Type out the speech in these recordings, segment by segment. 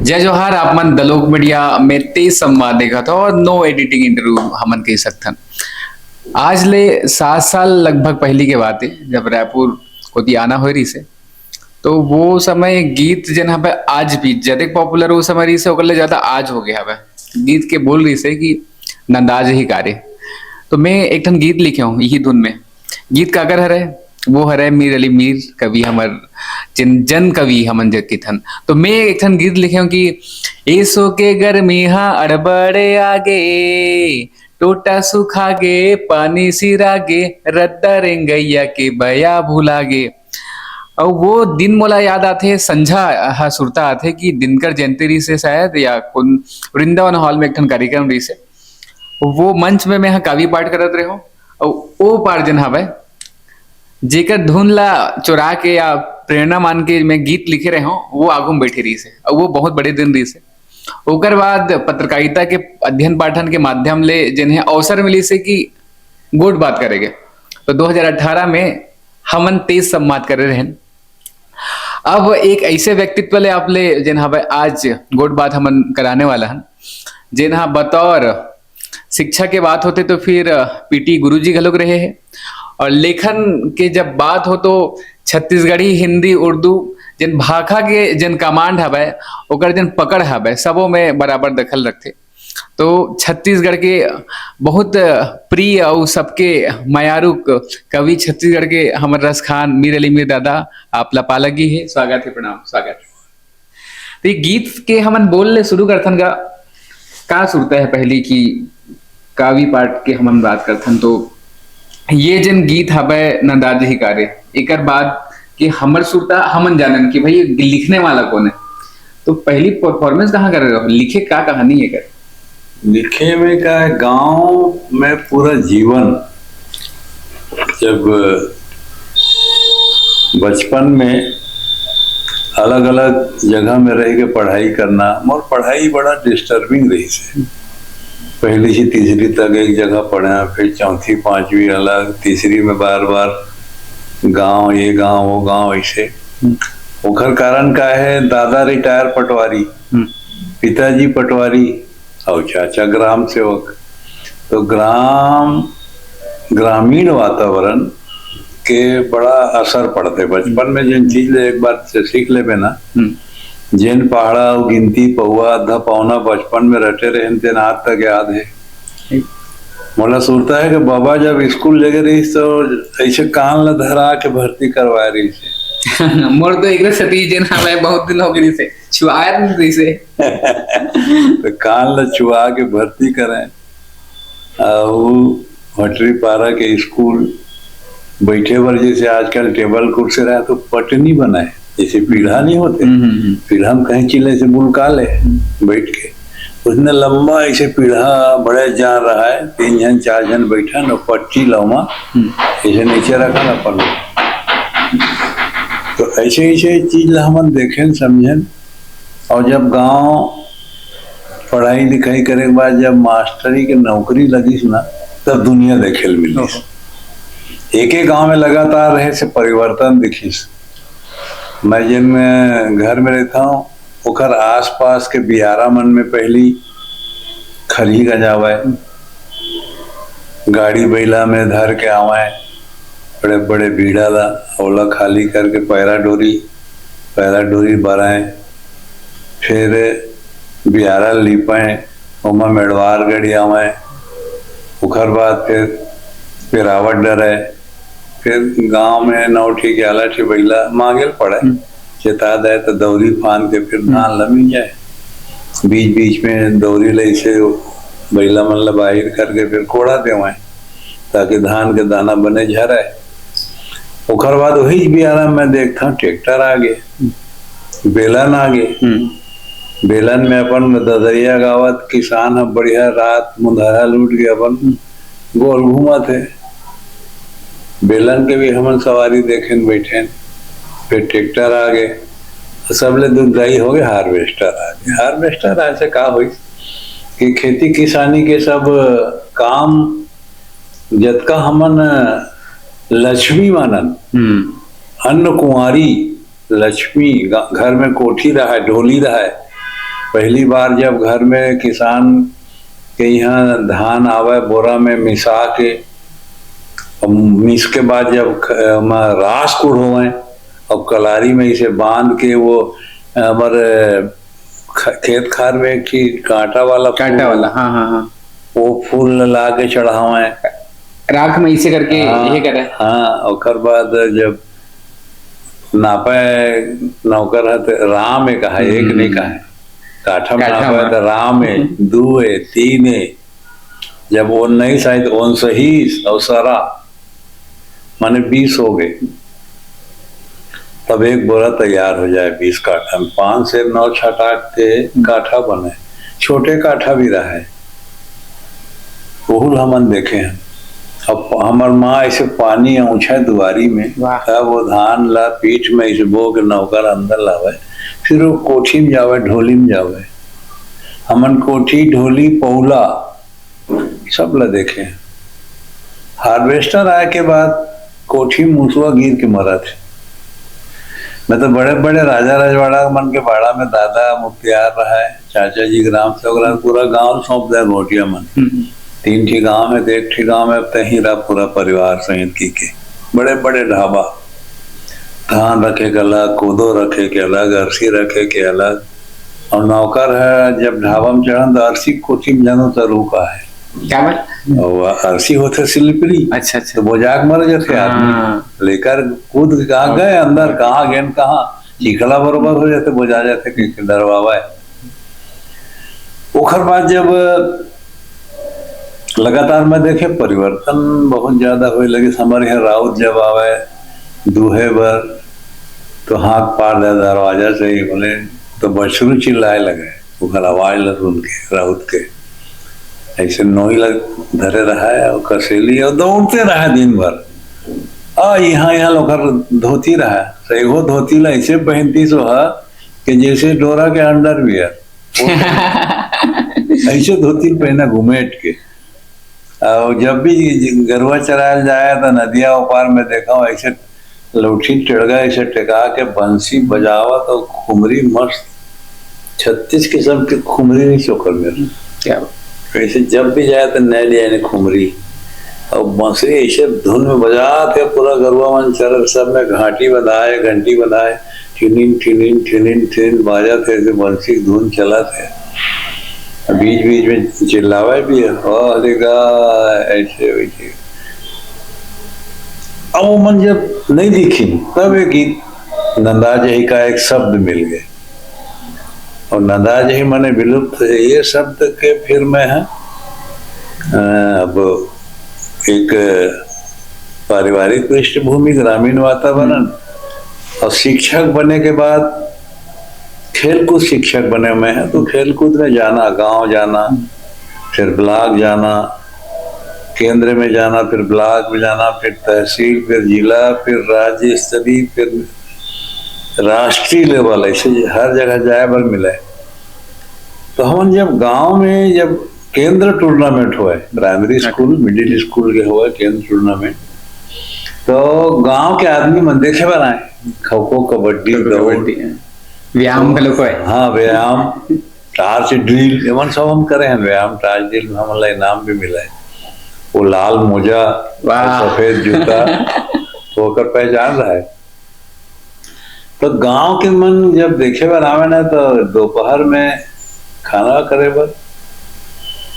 जय जोहार। आप मन दलोक मीडिया में तेज संवाद देखा था और नो एडिटिंग इंटरव्यू हमन कह सकथन। आज ले 7 साल लगभग पहली के बात है जब रायपुर कोती आना हो रही से। तो वो समय गीत जन हवे आज भी ज्यादा पॉपुलर वो समय रही से ओकर ले ज्यादा आज हो गया हवे। गीत के बोल रही से कि नंदाज ही कार्य। तो मैं एक ठन गीत लिखे हूँ यही धुन में। गीत काकर हरे वो हरे मीर अली मीर कवि हमर जन जन कवि हमन जग की थन। तो मैं एक ठन गीत लिखे हूँ कि एसो के गर्मी हा अड़बड़े आगे टोटा सुखागे पानी सिरागे रद्दा रेंगैया के बया भुलागे। और वो दिन मोला याद आथे संझा हा सुरता आथे कि दिनकर जयंती रही से शायद या कौन वृंदावन हॉल में एक ठन कार्यक्रम रही से। वो मंच में मैं हा काव्य पाठ करत रहे हो और ओ पार्जन हवे जेकर धुन ला चुरा के या प्रेरणा मान के मैं गीत लिखे रहे हूँ वो आगू में बैठी रही से और वो बहुत बड़े दिन रही से। ओकर बाद पत्रकारिता के अध्ययन पाठन के माध्यम ले जिन्हें अवसर मिली से कि गोट बात करेंगे। तो 2018 में हमन तेज संवाद करे रहे। अब एक ऐसे व्यक्तित्व ले आप ले जिन हवे आज गोट बात हमन कराने वाला हन जिन हा बतौर शिक्षा के बात होते तो फिर पीटी गुरुजी घलोक रहे हैं। और लेखन के जब बात हो तो छत्तीसगढ़ी हिंदी उर्दू जिन भाषा के जिन कमांड हवे ओकर जिन पकड़ हवे सबों में बराबर दखल रखते। तो छत्तीसगढ़ के बहुत प्रिय और सबके मयारुक कवि छत्तीसगढ़ के हमर रस खान मीर अली मीर दादा आप लपालगी है। स्वागत है, प्रणाम, स्वागत। तो ये गीत के हमन बोल ले शुरू करथन का सुरता है पहली की काव्य पाठ के हमन बात करथन। तो ये जन गीत हवे नंदाज ही कार्य एकर बाद कि हमर सुरता हमन जानन कि भाई लिखने वाला कौन है। तो पहली परफॉर्मेंस कहाँ कर रहे हो, लिखे का कहानी है कर? लिखे में का है गांव में पूरा जीवन। जब बचपन में अलग अलग जगह में रह के पढ़ाई करना और पढ़ाई बड़ा डिस्टर्बिंग रही से। पहली से तीसरी तक एक जगह पढ़ा, फिर चौथी पांचवी अलग, तीसरी में बार बार गांव ये गांव वो गांव ऐसे। ओकर कारण का है दादा रिटायर पटवारी, पिताजी पटवारी और चाचा ग्राम सेवक। तो ग्रामीण वातावरण के बड़ा असर पड़ते। बचपन में जिन चीज एक बार से सीख ले ना, जिन पहाड़ा और गिनती पौआ आधा पौना बचपन में रटे रहे तेन आज तक याद है। मोला सुनता है कि बाबा जब स्कूल ले गई तो ऐसे कान ला धरा के भर्ती करवा रही से। मोर तो एक सती जन हमें बहुत दिन हो गई से छुआया नहीं से। तो कान ला छुआ के भर्ती करें और भटरी पारा के स्कूल बैठे पर जैसे आजकल टेबल कुर्सी रहा तो पटनी बनाए जैसे पीढ़ा नहीं होते, पीढ़ा हम कहीं चिल्ले से बुलका ले बैठ के। उसने लंबा ऐसे पीढ़ा बड़े जान रहा है, 3 जन 4 जन बैठा न पट्टी लौमा ऐसे नीचे रखा न पल। तो ऐसे ऐसे चीज हम देखें समझें। और जब गांव पढ़ाई लिखाई करे के बाद जब मास्टरी के नौकरी लगी ना तब दुनिया देखे मिली। एक एक गांव में लगातार रहे से परिवर्तन दिखीस। मैं जिन में घर में रहता हूँ ओकर आस पास के बियारा मन में पहली खरी गंजावे, गाड़ी बैला में धर के आवे, बड़े बड़े बीड़ा ला ओला खाली करके पैरा डोरी बराए, फिर बियारा लिपाए, ओमा मेड़वार गड़ी आवे, ओकर बाद फिर पिरावट डरे, फिर गांव में नौठी के आलाठी बैला मांगेल पड़े, चेता दे तो दौरी फान के फिर धान लमी जाए। बीच बीच में दौरी ले से बैला मन बाहिर करके फिर कोड़ा देवे ताकि धान के दाना बने झरे। ओकर बाद वही बियारा में देखता हूँ ट्रैक्टर आगे, बेलन आगे। बेलन में अपन ददरिया गावत किसान अब बढ़िया रात मुंधारा लूट के अपन गोल घूमा थे। बेलन के भी हमन सवारी देखें बैठे। फिर ट्रैक्टर आ गए, सबले दुखदाई हो गए हार्वेस्टर आ गए। हार्वेस्टर ऐसे का हुई कि खेती किसानी के सब काम जतका हमन लक्ष्मी मानन, अन्न कुंवारी लक्ष्मी घर में कोठी रहा, ढोली रहा, पहली बार जब घर में किसान के यहाँ धान आवे बोरा में मिसा के, मिस के बाद जब रास कुड़ हुए और कलारी में इसे बांध के वो हमारे खेत खार में एक कांटा वाला हाँ हाँ हाँ, वो फूल ला के चढ़ावे राख में इसे करके ये करे। हाँ, और बाद जब नापे नौकर है तो राम है कहा, एक नहीं कहा, काठा में नापे तो राम है, दू है, तीन है, जब 19 आए तो 19 और सारा माने 20 हो गए, तब एक बोरा तैयार हो जाए 20 काठा में। 5 से 9 छटाक के काठा बने, छोटे काठा भी रहा है, बहुत हमन देखे हैं। अब हमार माँ ऐसे पानी ऊंचा दुआरी में, तब वो धान ला पीठ में ऐसे बो के नौकर अंदर लावे, फिर वो कोठी में जावे, ढोली में जावे। हमन कोठी, ढोली, पौला सब ला देखे हैं। हार्वेस्टर आए के बाद कोठी मूसवा गिर के मरा थे। मैं तो बड़े बड़े राजा रजवाड़ा मन के बाड़ा में दादा मुख्तियार रहा है, चाचा जी ग्राम से पूरा गांव सौंप दे घोटिया मन। 3 ठी गांव है तो 1 ठी गांव में तही रहा पूरा परिवार सहित की के बड़े बड़े ढाबा, धान रखे के अलग, कोदो रखे के अलग, अरसी रखे के अलग। और नौकर है जब ढाबा में चढ़न तो अरसी कोठी में जानो तो रूका है क्या बात, और अरसी होते स्लिपरी। अच्छा अच्छा, तो बोझाक मर जाते आदमी, लेकर कूद कहाँ गए अंदर, कहाँ गए कहाँ, चीखला बरोबर हो जाते, बोझा जाते कि डरवावा है। ओखर बाद जब लगातार मैं देखे परिवर्तन बहुत ज्यादा हुए लगे। हमारे यहाँ राउत जब आवे दूहे बर तो हाथ पार दे दरवाजा से ही बोले तो बछरू चिल्लाए लगे, ओखर आवाज ल सुन के राउत के ऐसे नोई लग धरे रहा है और कसेली और दौड़ते रहा दिन भर। यहाँ लोग धोती रहा, एगो धोती ला ऐसे पहनती सो है कि जैसे डोरा के अंडरवियर ऐसे धोती पहना घुमेट के। और जब भी गरुआ चरायल जाए तो नदिया उपार में देखा ऐसे लौठी टिड़गा ऐसे टिका के बंसी बजावा तो खुमरी मस्त 36 किस्म की खुमरी नहीं चोकर मेरे क्या ऐसे जब भी जाए तो नए ले खुमरी और बांसुरी ऐसे धुन में बजाते पूरा गरुआ मन चर सब में घाटी बधाए, घंटी बधाए, ठिनिन ठिनिन ठिनिन ठिन बाजा थे, ऐसे बंसी धुन चला थे। बीच बीच में चिल्लावा भी है ऐसे वैसे। अब वो मन जब नहीं दिखी तब एक गीत नंदा जही का एक शब्द मिल गए और नंदा जही माने विलुप्त है ये शब्द के फिर में है। अब एक पारिवारिक पृष्ठभूमि, ग्रामीण वातावरण और शिक्षक बने के बाद खेलकूद शिक्षक बने मैं है तो खेलकूद में जाना, गांव जाना, फिर ब्लॉक जाना, केंद्र में जाना, फिर ब्लॉक में जाना, फिर तहसील, फिर जिला, फिर राज्य स्तरीय, फिर राष्ट्रीय लेवल, ऐसे हर जगह जाए पर मिले। तो हम जब गांव में जब केंद्र टूर्नामेंट हुए, प्राइमरी स्कूल मिडिल स्कूल के हुए केंद्र टूर्नामेंट, तो गांव के आदमी मन देखे बनाए खो खो, कबड्डी, व्यायाम हाँ व्यायाम, टार्च ड्रिल एवं सब हम करे हैं। व्यायाम टार्च ड्रिल में हमारा इनाम भी मिला है। वो लाल मोजा, सफेद जूता होकर पहचान रहा है। तो गांव के मन जब देखे बनावे ना तो दोपहर में खाना करे बर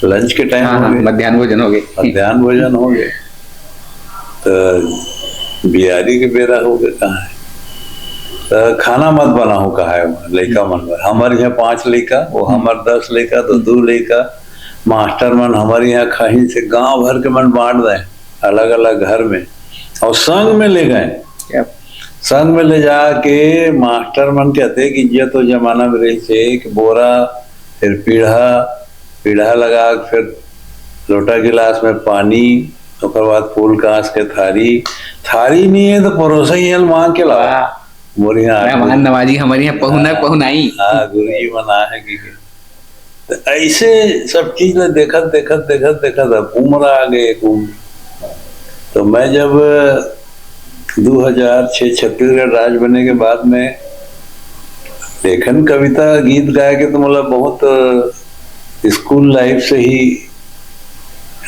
लंच के टाइम मध्याह्न भोजन हो गए, मध्याह्न भोजन हो गए तो बिहारी के बेरा हो गए कहाँ है तो खाना मत बनाओ कहा है लड़का मन। हमारे यहाँ 5 लड़का, वो हमारे 10 लड़का तो 2 लड़का मास्टर मन हमारे यहाँ कहीं से गांव भर के मन बांट दें अलग अलग घर में और संग में ले गए। संग में ले जाके मास्टर मन के अतेक इज्जत तो जमाना में रही थे कि बोरा, फिर पीढ़ा लगा, फिर लोटा गिलास में पानी, उसके बाद फूल कांच के थारी नहीं है तो परोसा ही मांग के लाओ। मोर यहाँ नवाजी हमारे यहाँ पहुनाई गुरु जी मना है कि तो ऐसे सब चीज में देखत उम्र आ गए। तो मैं जब 2006 छत्तीसगढ़ राज्य बनने के बाद में लेखन कविता गीत गाए के तो मतलब बहुत स्कूल लाइफ से ही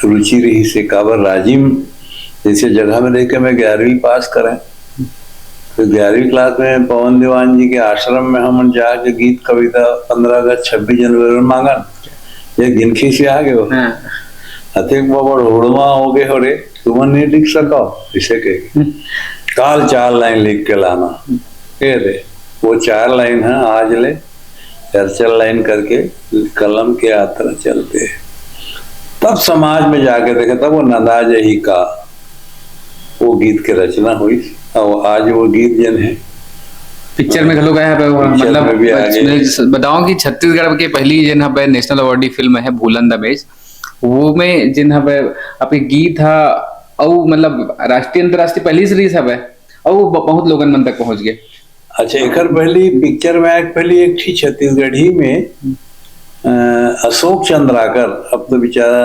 रुचि रही से। काबर राजिम जैसे जगह में रह के मैं 11वीं पास करें, तो 11वीं क्लास में पवन दीवान जी के आश्रम में हम जाके गीत कविता 15 अगस्त 26 जनवरी में मांगन, ये गिनखी से आ गए अतिक बड़ हुड़वा हो गए हो रे, तुम नहीं लिख सको, इसे कह काल 4 लाइन लिख के लाना कह दे। वो 4 लाइन है आज ले 4 लाइन करके कलम के यात्रा चलते हैं। तब समाज में जाके देखे, तब वो नंदाज ही का वो गीत के रचना हुई, और आज वो गीत जन है पिक्चर में घलो गया है। मतलब बताओ कि छत्तीसगढ़ के पहली जिन है नेशनल अवार्डी फिल्म है भूलन दबेज, वो में जिन है आपके गीत है और मतलब राष्ट्रीय अंतरराष्ट्रीय पहली सीरीज है और वो बहुत लोगन मन तक पहुंच गए। अच्छा, एक पहली पिक्चर में पहली एक थी छत्तीसगढ़ी में अशोक चंद्राकर, अब तो बेचारा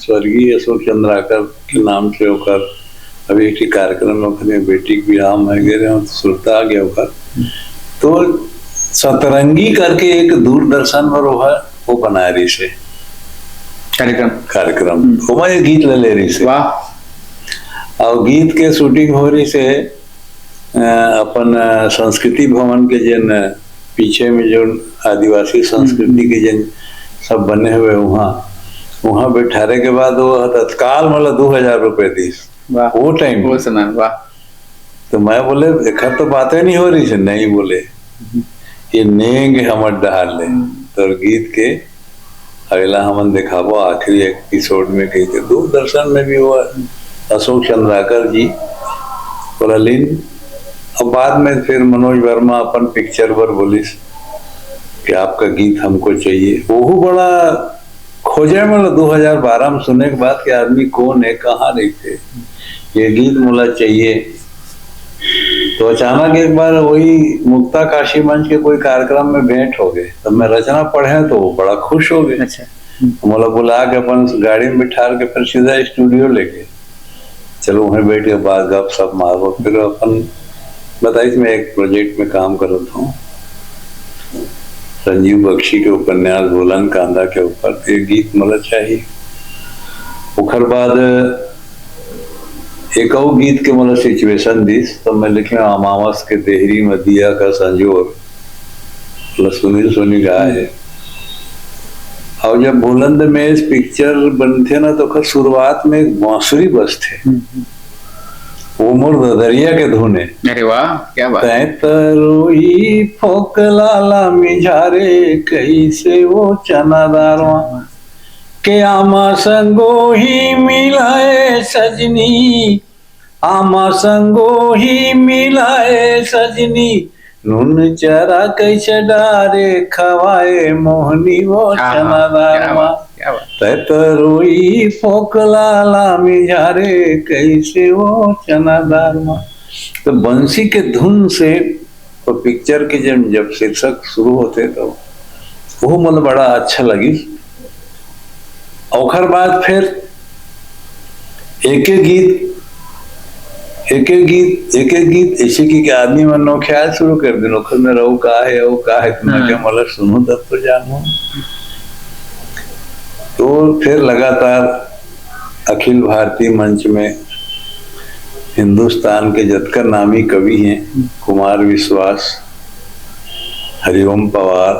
स्वर्गीय अशोक चंद्राकर के नाम से होकर अभी एक कार्यक्रम में अपने बेटी की विराह में गए सुरता आ गया होकर। तो सतरंगी करके एक दूरदर्शन पर वो बना रही से कार्यक्रम वो मैं गीत ले रही से, और गीत के शूटिंग हो रही से अपन संस्कृति भवन के जन पीछे में जो आदिवासी संस्कृति के जन सब बने हुए वहाँ बैठाने के बाद वो तत्काल मतलब 2000 रुपए दी वो टाइम वो समय। वाह। तो मैं बोले देखा तो बातें नहीं हो रही से, नहीं बोले ये नेंगे हमर डहार ले। तो गीत के अगला हमन दिखाबो आखिरी एपिसोड में कही थे दूरदर्शन में भी वो अशोक चंद्राकर जी बोलिन। और बाद में फिर मनोज वर्मा अपन पिक्चर पर बोलिस कि आपका गीत हमको चाहिए। वो बड़ा खोजे मतलब 2012 में सुनने के बाद कि आदमी कौन है, कहाँ रहते, ये गीत मुला चाहिए। तो अचानक एक बार वही मुक्ता काशी मंच के कोई कार्यक्रम में भेंट हो गए, तब मैं रचना पढ़े तो वो बड़ा खुश हो गए। अच्छा। मोला बुला के अपन गाड़ी में बिठा के फिर सीधा स्टूडियो लेके चलो वहीं बैठ के बाद गप सब मारो। फिर अपन बताइए मैं एक प्रोजेक्ट में काम कर रहा हूँ संजीव बख्शी के उपन्यास भूलन कांदा के ऊपर, एक गीत मतलब चाहिए। उखर बाद एक और गीत के मतलब सिचुएशन दिस, तो मैं लिखे अमावस के देहरी मदिया का संजोर मतलब सुनील गाय है। और जब बुलंद में इस पिक्चर बनते ना तो शुरुआत में एक बांसुरी बजते, वो मोर दरिया के धुन है। अरे वाह क्या बात। तरोई फोकलाला मिझारे कैसे वो चनादारवा के आमा संगो ही मिलाए सजनी, आमा संगो ही मिलाए सजनी, नून चरा कैसे डारे खवाए मोहनी वो चनादारवा। तरोई फोकलाला मिझारे कैसे वो चनादारवा। तो बंसी के धुन से तो पिक्चर के जब शीर्षक शुरू होते तो वो मतलब बड़ा अच्छा लगी। और बाद फिर एक एक गीत ऐसे की आदमी मन नो ख्याल शुरू कर दे नोखर में रहो का है वो का है, तुम्हें मतलब सुनो तब तो जानो। तो फिर लगातार अखिल भारतीय मंच में हिंदुस्तान के जतकर नामी कवि हैं कुमार विश्वास, हरिओम पवार,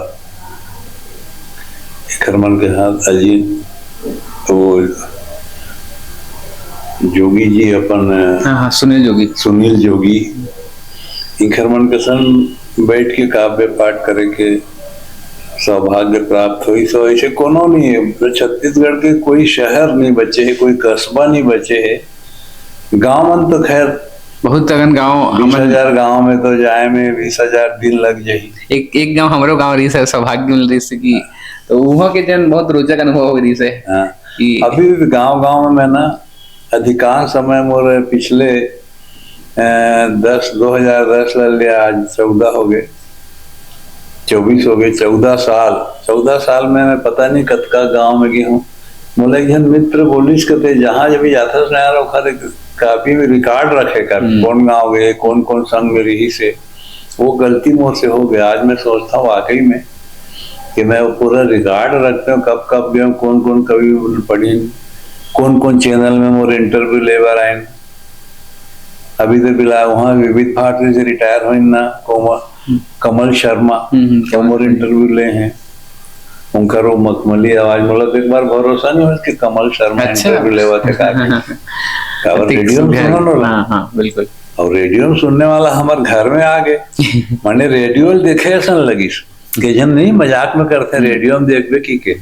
खरमन के साथ अजीत, वो जोगी जी अपन सुनील जोगी खरमन के संग बैठ के काव्य पाठ करे के सौभाग्य प्राप्त हुई। सो ऐसे कोनो नहीं है छत्तीसगढ़ के कोई शहर नहीं बचे है, कोई कस्बा नहीं बचे है। गांव मन तो खैर बहुत तगन गांव 20,000 गांव में तो जाए में 20,000 दिन लग जाही। एक गांव हमारो गांव रही है सौभाग्य मिल रही से की, तो वहाँ के जन बहुत रोचक अनुभव हो रही से। हाँ। अभी भी गांव में ना अधिकांश समय मोर पिछले 2010 ले आज 14 हो गए 24 हो गए 14 साल में मैं पता नहीं कतका गांव में गया हूँ। मोला एक जन मित्र बोलिस कहते जहाँ जब जाता सुना काफी में रिकॉर्ड रखे कर कौन गाँव गए, कौन संग में रही से, वो गलती मोर से हो गया। आज मैं सोचता हूँ वाकई में कि मैं वो पूरा रिकॉर्ड रखता हूँ, कब कब गया, कौन कौन कवि पढ़ी, कौन कौन चैनल में मोर इंटरव्यू लेवर आए। अभी तो बिला वहाँ विविध भारती से रिटायर हुई ना कमल शर्मा, तो मोर इंटरव्यू ले हैं उनका वो मखमली आवाज, मतलब एक बार भरोसा नहीं हुआ कि कमल शर्मा इंटरव्यू लेवा थे रेडियो में सुनो ना। हाँ बिल्कुल। और रेडियो में सुनने वाला हमारे घर में आ गए। मैंने रेडियो देखे ऐसा लगी कि जन नहीं मजाक में करते रेडियो में देख की के,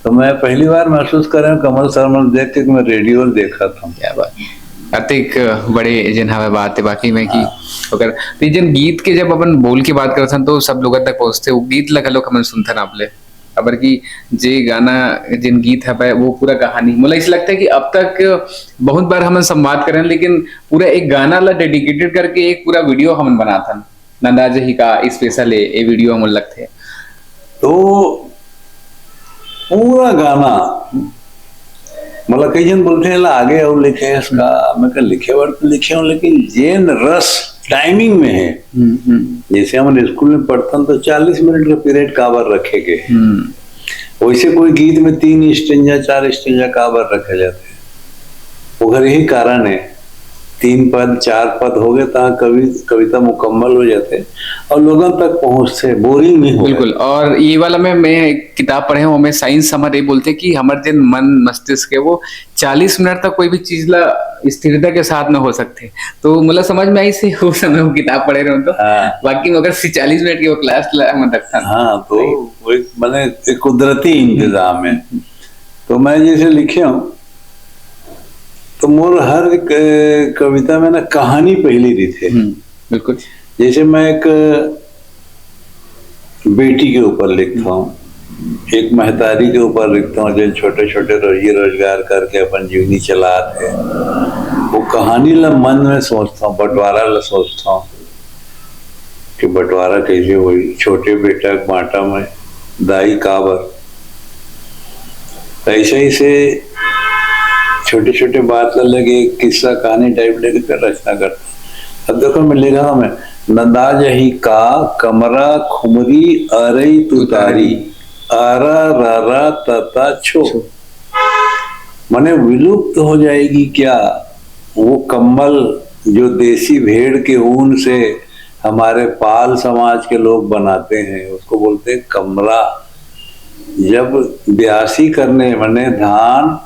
तो मैं पहली बार महसूस कर रहा हूँ कमल शर्मा देख के मैं रेडियो देखा था। क्या बात, अतिक बड़े जन हवे बात है बाकी में कि अगर तो जन गीत के जब अपन बोल की बात करथन तो सब लोग तक पहुंचते वो गीत लगा लो हमन सुनथन आपले अबर की जे गाना जिन गीत है वो पूरा कहानी मुझे ऐसा लगता है कि अब तक बहुत बार हम संवाद करें लेकिन पूरा एक गाना ला डेडिकेटेड करके एक पूरा वीडियो हम बनाथन नंदाज ही का स्पेशल ए वीडियो हम लगते तो पूरा गाना मतलब कई जन बोलते हैं आगे और लिखे है इसका, मैं कहा लिखे वर्ड तो लिखे हूँ लेकिन जेन रस टाइमिंग में है। जैसे हम स्कूल में पढ़ते तो 40 मिनट का पीरियड काबर रखे गए, वैसे कोई गीत में 3 स्टेंजा 4 स्टेंजा काबर रखे जाते हैं। वो यही कारण है 3 पद 4 पद हो गए तो कविता मुकम्मल हो जाते और लोगों तक पहुंचते, बोरिंग नहीं हो। बिल्कुल। और ये वाला मैं एक किताब पढ़े हूँ, हमें साइंस हमारे बोलते कि हमारे जिन मन मस्तिष्क है वो 40 मिनट तक कोई भी चीज ला स्थिरता के साथ में हो सकते। तो मतलब समझ में आई से हो समय वो किताब पढ़े रहे तो बाकी में अगर 40 मिनट की वो क्लास मतलब हाँ तो वो मैंने कुदरती इंतजाम है। तो मैं जैसे लिखे हूँ तो मोर हर कविता में ना कहानी पहली दी थे। बिल्कुल। जैसे मैं एक बेटी के ऊपर लिखता हूँ, एक महतारी के ऊपर लिखता हूँ जो छोटे छोटे रोजगार करके अपन जीवनी चलाते हैं। वो कहानी ला मन में सोचता हूँ, बंटवारा ला सोचता हूँ कि बंटवारा कैसे हुई, छोटे बेटा बांटा में दाई काबर, ऐसे ही से छोटे छोटे बात लगे किस्सा कहानी टाइप लेके फिर रचना करता। अब देखो मैं लिखा मैं नंदाज ही का कमरा खुमरी अरई तुतारी आरा रारा तता छो, माने विलुप्त हो जाएगी क्या वो कम्बल जो देसी भेड़ के ऊन से हमारे पाल समाज के लोग बनाते हैं, उसको बोलते हैं कमरा। जब ब्यासी करने माने धान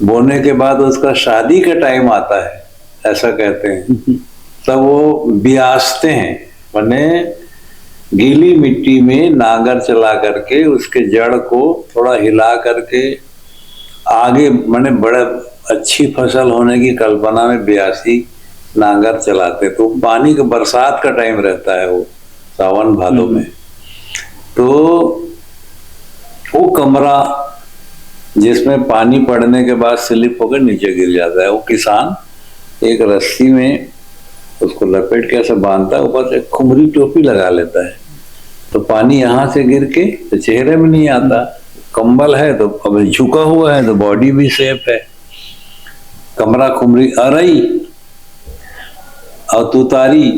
बोने के बाद उसका शादी का टाइम आता है ऐसा कहते हैं, तब वो ब्यासते हैं, माने गीली मिट्टी में नांगर चला करके उसके जड़ को थोड़ा हिला करके आगे माने बड़े अच्छी फसल होने की कल्पना में ब्यासी नांगर चलाते। तो पानी का बरसात का टाइम रहता है वो सावन भादों में, तो वो कमरा जिसमें पानी पड़ने के बाद स्लिप होकर नीचे गिर जाता है, वो किसान एक रस्सी में उसको लपेट के ऐसा बांधता है, ऊपर से खुमरी टोपी लगा लेता है तो पानी यहाँ से गिर के तो चेहरे में नहीं आता। कंबल है तो अब झुका हुआ है तो बॉडी भी सेफ है। कमरा खुमरी अरई और तुतारी,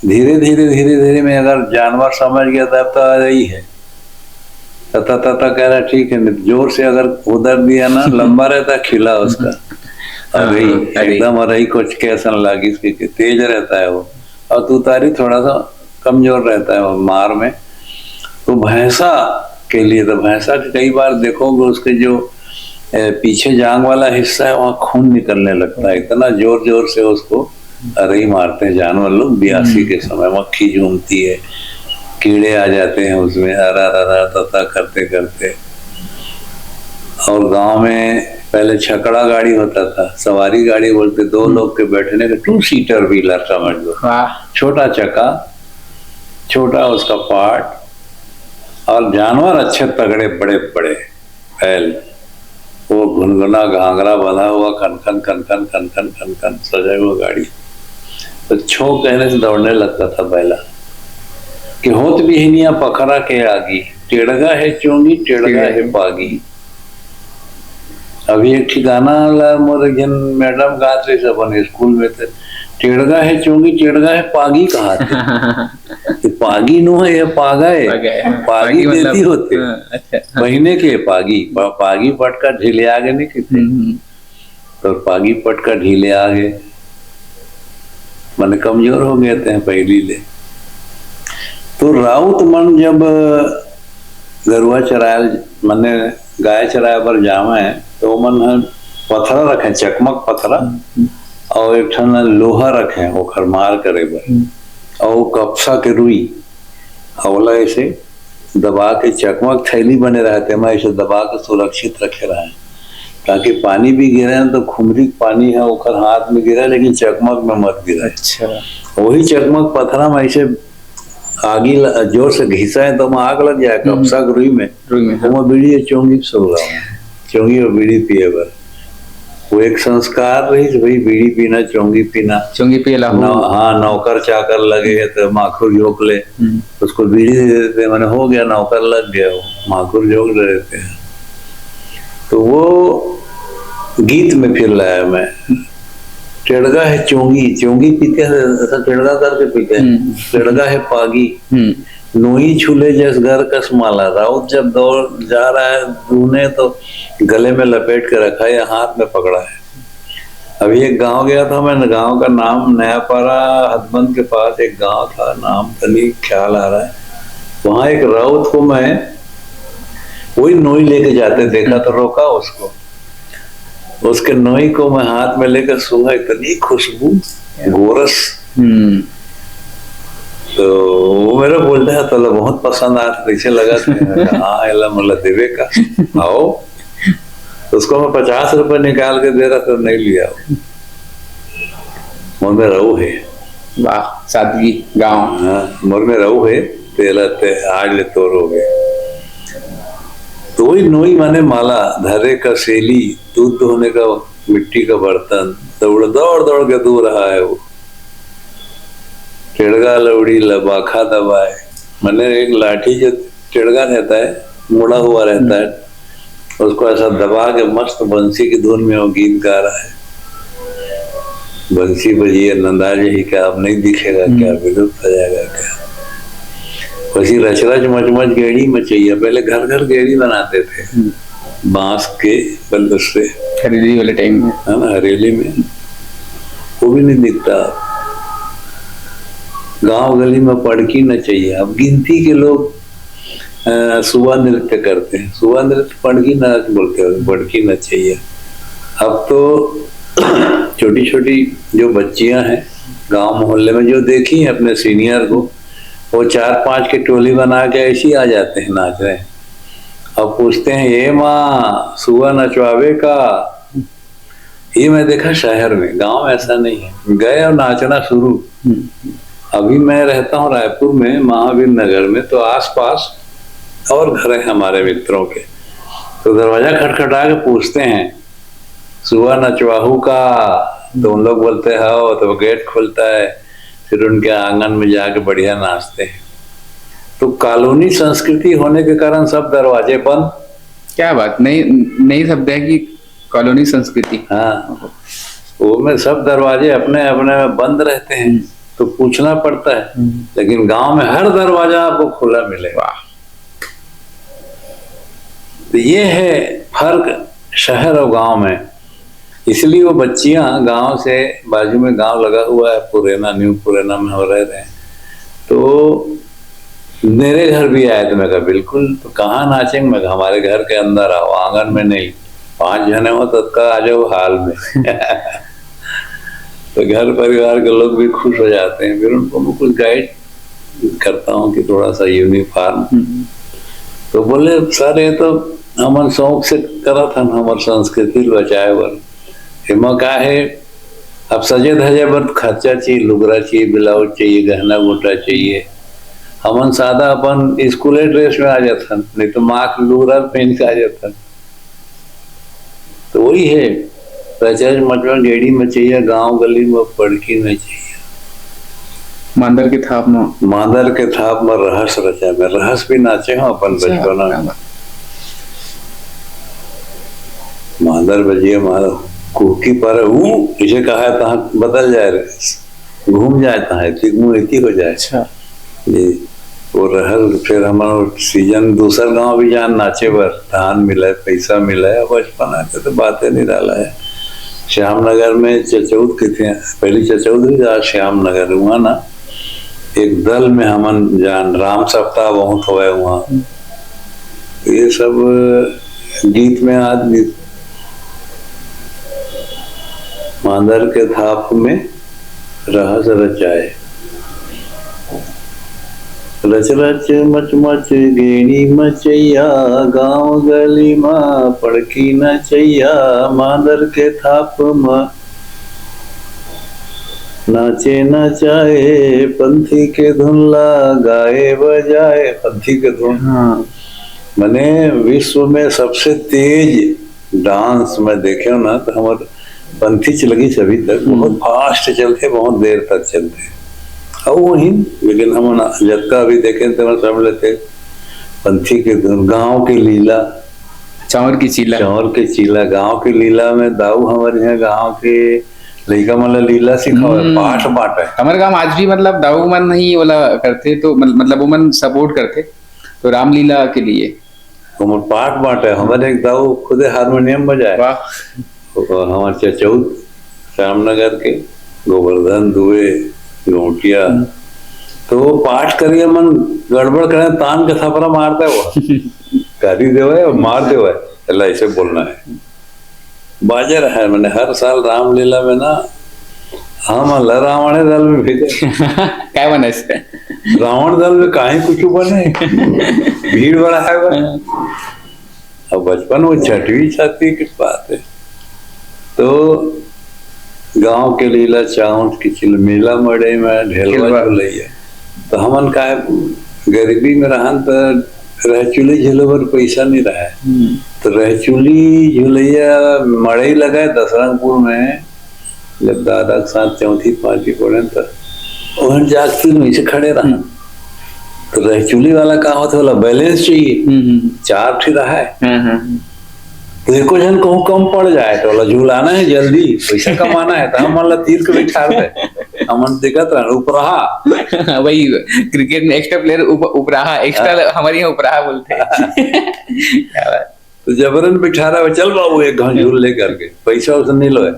धीरे धीरे धीरे धीरे में अगर जानवर समझ गया तब तो अरई है, तता तता कह रहा ठीक है, जोर से अगर उधर दिया ना लंबा रहता खिला उसका अरई एकदम अरई कुछ कैसा लगी इसकी तेज रहता है वो, और तुतारी थोड़ा सा कमजोर रहता है वो मार में। तो भैंसा के लिए तो भैंसा के कई बार देखोगे उसके जो पीछे जांग वाला हिस्सा है वहाँ खून निकलने लगता है, इतना जोर जोर से उसको अरई मारते हैं जानवर लोग। ब्यासी के समय मक्खी झूमती है, कीड़े आ जाते हैं उसमें अरा अरा तता करते करते। और गांव में पहले छकड़ा गाड़ी होता था, सवारी गाड़ी बोलते, 2 लोग के बैठने का 2 सीटर व्हीलर समझ लो, छोटा चक्का छोटा उसका पार्ट और जानवर अच्छे तगड़े बड़े बड़े बैल, वो घुनघुना घाघरा बंधा हुआ खनखन खनखन खनखन खनखन सजा हुआ गाड़ी। तो छो कहने से दौड़ने लगता था बैला कि होत बिहनिया पखरा के आगी, टेढ़गा है चोंगी टेढ़गा है पागी। अभी एक ठिकाना मोर जन मैडम गाते थे अपन स्कूल में थे, टेढ़गा है चोंगी, टेढ़गा है पागी कहा थे। पागी नो है, ये पागा है। पागी देती होते अच्छा। महीने के पागी पागी पटका ढीले आगे नहीं कहते, तो पागी पटका ढीले आगे मन कमजोर हो गए थे पहली ले। तो राउत मन जब गरुआ चरायल मने गाय चराए पर जावे तो मन पथरा रखे, चकमक पथरा और एक ठन लोहा रखे ओखर मार करे बर, और कपसा के रुई अवला ऐसे दबा के चकमक थैली बने रहते मैं ऐसे दबा के सुरक्षित रखे रहे, ताकि पानी भी गिरे तो खुमरी पानी है ओखर हाथ में गिरा लेकिन चकमक में मत गिरा। अच्छा। वही चकमक पथरा में ऐसे आगी जोर से घिसा है तो वहाँ आग लग जाए कपसा के रुई में वो बीड़ी चोंगी सो रहा, चोंगी और बीड़ी पिए बर वो एक संस्कार रही भाई बीड़ी पीना चोंगी पीना। चोंगी पिए हाँ नौकर चाकर लगे है तो माखुर जोक ले उसको बीड़ी दे देते, मैंने हो गया नौकर लग गया वो माखुर जोक दे देते हैं। तो वो गीत में फिर लाया मैं, टेढ़गा है चोंगी, चोंगी पीते हैं ऐसा टेढ़गा करके पीते हैं, टेढ़गा है पागी नोई छूले जैस घर कस माला। राउत जब दौड़ जा रहा है दूने तो गले में लपेट के रखा है या हाथ में पकड़ा है। अभी एक गांव गया था मैं, गांव का नाम नयापारा हदबंद के पास एक गांव था, नाम तनी ख्याल आ रहा है। वहां एक राउत को मैं वही नोई लेके जाते देखा तो रोका उसको, उसके नोई को मैं हाथ में लेकर सूंघा, इतनी खुशबू गोरस। तो वो मेरा बोलता है तो बहुत पसंद आया था, कैसे लगा था? हाँ एला मतलब देवे का आओ। उसको मैं 50 रुपए निकाल के दे रहा था, नहीं लिया। मोर में रहू है, वाह सादगी गाँव। हाँ मोर में रहू है तेला ते आज ले तोर हो गए। तो वही नोई माने माला, धरे का सेली, दूध धोने का मिट्टी का बर्तन, दौड़ दौड़ दौड़ के दूर रहा है वो। टेढ़गा लौड़ी लबाखा दबाए, मैंने एक लाठी जो टेढ़गा रहता है मुड़ा हुआ रहता है उसको ऐसा दबा के मस्त बंसी की धुन में वो गीत गा रहा है। बंसी बजिए नंदा यही क्या अब नहीं दिखेगा क्या, विलुप्त हो जाएगा क्या। वैसी रच रच मच गेड़ी मचैया, पहले घर घर गेड़ी बनाते थे बांस के बल्ले से, हरेली वाले टाइम में, है ना हरेली में, वो भी नहीं दिखता। गांव गली में पड़की न चाहिए। अब गिनती के लोग सुबह नृत्य करते हैं, सुबह नृत्य पड़की न बोलते हो, पड़की न चाहिए। अब तो छोटी छोटी जो बच्चियां हैं गांव मोहल्ले में जो देखी हैं अपने सीनियर को, वो 4-5 की टोली बना के ऐसी आ जाते हैं नाच रहे हैं। अब पूछते हैं ये माँ सुबह नचवावे का, ये मैं देखा शहर में, गांव ऐसा नहीं है। गए और नाचना शुरू। अभी मैं रहता हूँ रायपुर में महावीर नगर में, तो आसपास और घर हैं हमारे मित्रों के, तो दरवाजा खटखटा के पूछते हैं सुबह नचवाहू का, तो उन लोग बोलते हैं हो, तो गेट खुलता है, फिर उनके आंगन में जाके बढ़िया नाचते हैं। तो कॉलोनी संस्कृति होने के कारण सब दरवाजे बंद। क्या बात, नई शब्द है कि कॉलोनी संस्कृति। हाँ वो में सब दरवाजे अपने अपने में बंद रहते हैं, तो पूछना पड़ता है। लेकिन गांव में हर दरवाजा आपको खुला मिलेगा। तो ये है फर्क शहर और गांव में। इसलिए वो बच्चियां गांव से, बाजू में गांव लगा हुआ है पुरेना, न्यू पुरेना में हो रहे थे, तो मेरे घर भी आए थे। मैं कहा बिल्कुल, तो कहाँ नाचेंगे? मैं हमारे घर के अंदर आओ, आंगन में नहीं। 5 जने हो तो आ जाओ हाल में। तो घर परिवार के लोग भी खुश हो जाते हैं। फिर उनको मैं कुछ गाइड करता हूँ कि थोड़ा सा यूनिफॉर्म। तो बोले सर ये तो हमारे शौक से करा था, हमारे संस्कृति बचाए बर हिमा का है। अब सजे धजे बर खर्चा चाहिए, लुगरा चाहिए, ब्लाउज चाहिए, गहना गोटा चाहिए। हमन सादा अपन स्कूल ड्रेस में आ जाता, नहीं तो माँ लुगरा पहन के आ जाता। तो वही है, प्रचार मतलब गेड़ी में चाहिए, गांव गली में पड़की में चाहिए। मांदर के थाप में, मांदर के थाप में रहस रचा में, रहस भी नाचे हो अपन बचपना में। मांदर बजिए मारो कुकी पर इसे कहा है तो बदल जाए घूम जाए तो है मुँह इति हो जाए। अच्छा जी वो रहल फिर हमारा सीजन दूसर गांव भी जान नाचे बर धान मिले पैसा मिले। बचपन के तो बातें नहीं डाला है। श्यामनगर में चचौद के थे पहली चचौद भी जा श्यामनगर हुआ ना एक दल में हमन जान राम सप्ताह बहुत हुआ वहाँ। ये सब गीत में आदमी मांदर के थाप में रहस रचाए रच रच मच मच गेणी मचैया गांव गली माँ पड़की नचैया मांदर के थाप में नाचे नचाए पंथी के धुनला गाए बजाए। पंथी के धुन मैंने विश्व में सबसे तेज डांस में देखे ना तो हमारे पंथी चलगी सभी तक बहुत फास्ट चलते बहुत देर तक चलते और वही लेकिन हम जत्ता भी देखे तो सब लेते पंथी के धुन। गाँव की लीला चावर की चीला गाँव की लीला में दाऊ हमारे यहाँ गाँव के लड़का मतलब लीला सिखाओ पाठ बांटे। हमारे गाँव आज भी मतलब दाऊ मन ही वाला करते तो मतलब वो मन सपोर्ट करते तो रामलीला के लिए हम पाठ बांटे। हमारे एक दाऊ खुद हारमोनियम बजाए। हमारे चचौद श्यामनगर के गोवर्धन दुबे गोटिया तो पाठ करिए मन गड़बड़ करे तान के थपरा मारता है वो गाली देवे और मार देवे अल्लाह ऐसे बोलना है बाजे रहा है। मैंने हर साल रामलीला में ना हम अल्लाह रावण दल में भेजे क्या बना इससे रावण दल में कहीं कुछ बने भीड़ बड़ा है अब बचपन वो छठवीं छाती की बात है। तो गांव के लीला चाउंट की चिल मेला मड़े में ढेलवा झुलैया तो हमन का गरीबी में रहन तो रहचुली झुलवर पैसा नहीं रहा है तो रहचुली झुलैया मड़ई लगा दसरंगपुर में जब दादा के साथ चौथी पांचवी पढ़े तो वहां जागती वहीं से खड़े रहा तो रहचुली वाला का होता वाला बैलेंस चाहिए चार ठीक रहा है तो एको जन कहूँ कम पड़ जाए तो वाला झूलाना है जल्दी पैसा कमाना है तो हम वाला तीर के बैठा दे हमन दिक्कत रहा उपराहा वही क्रिकेट में एक्स्ट्रा प्लेयर उपराहा एक्स्ट्रा हमारे यहाँ उपराहा बोलते हैं तो जबरन बिठा रहा है चल बाबू एक घाव झूल ले करके पैसा उसे नहीं लो है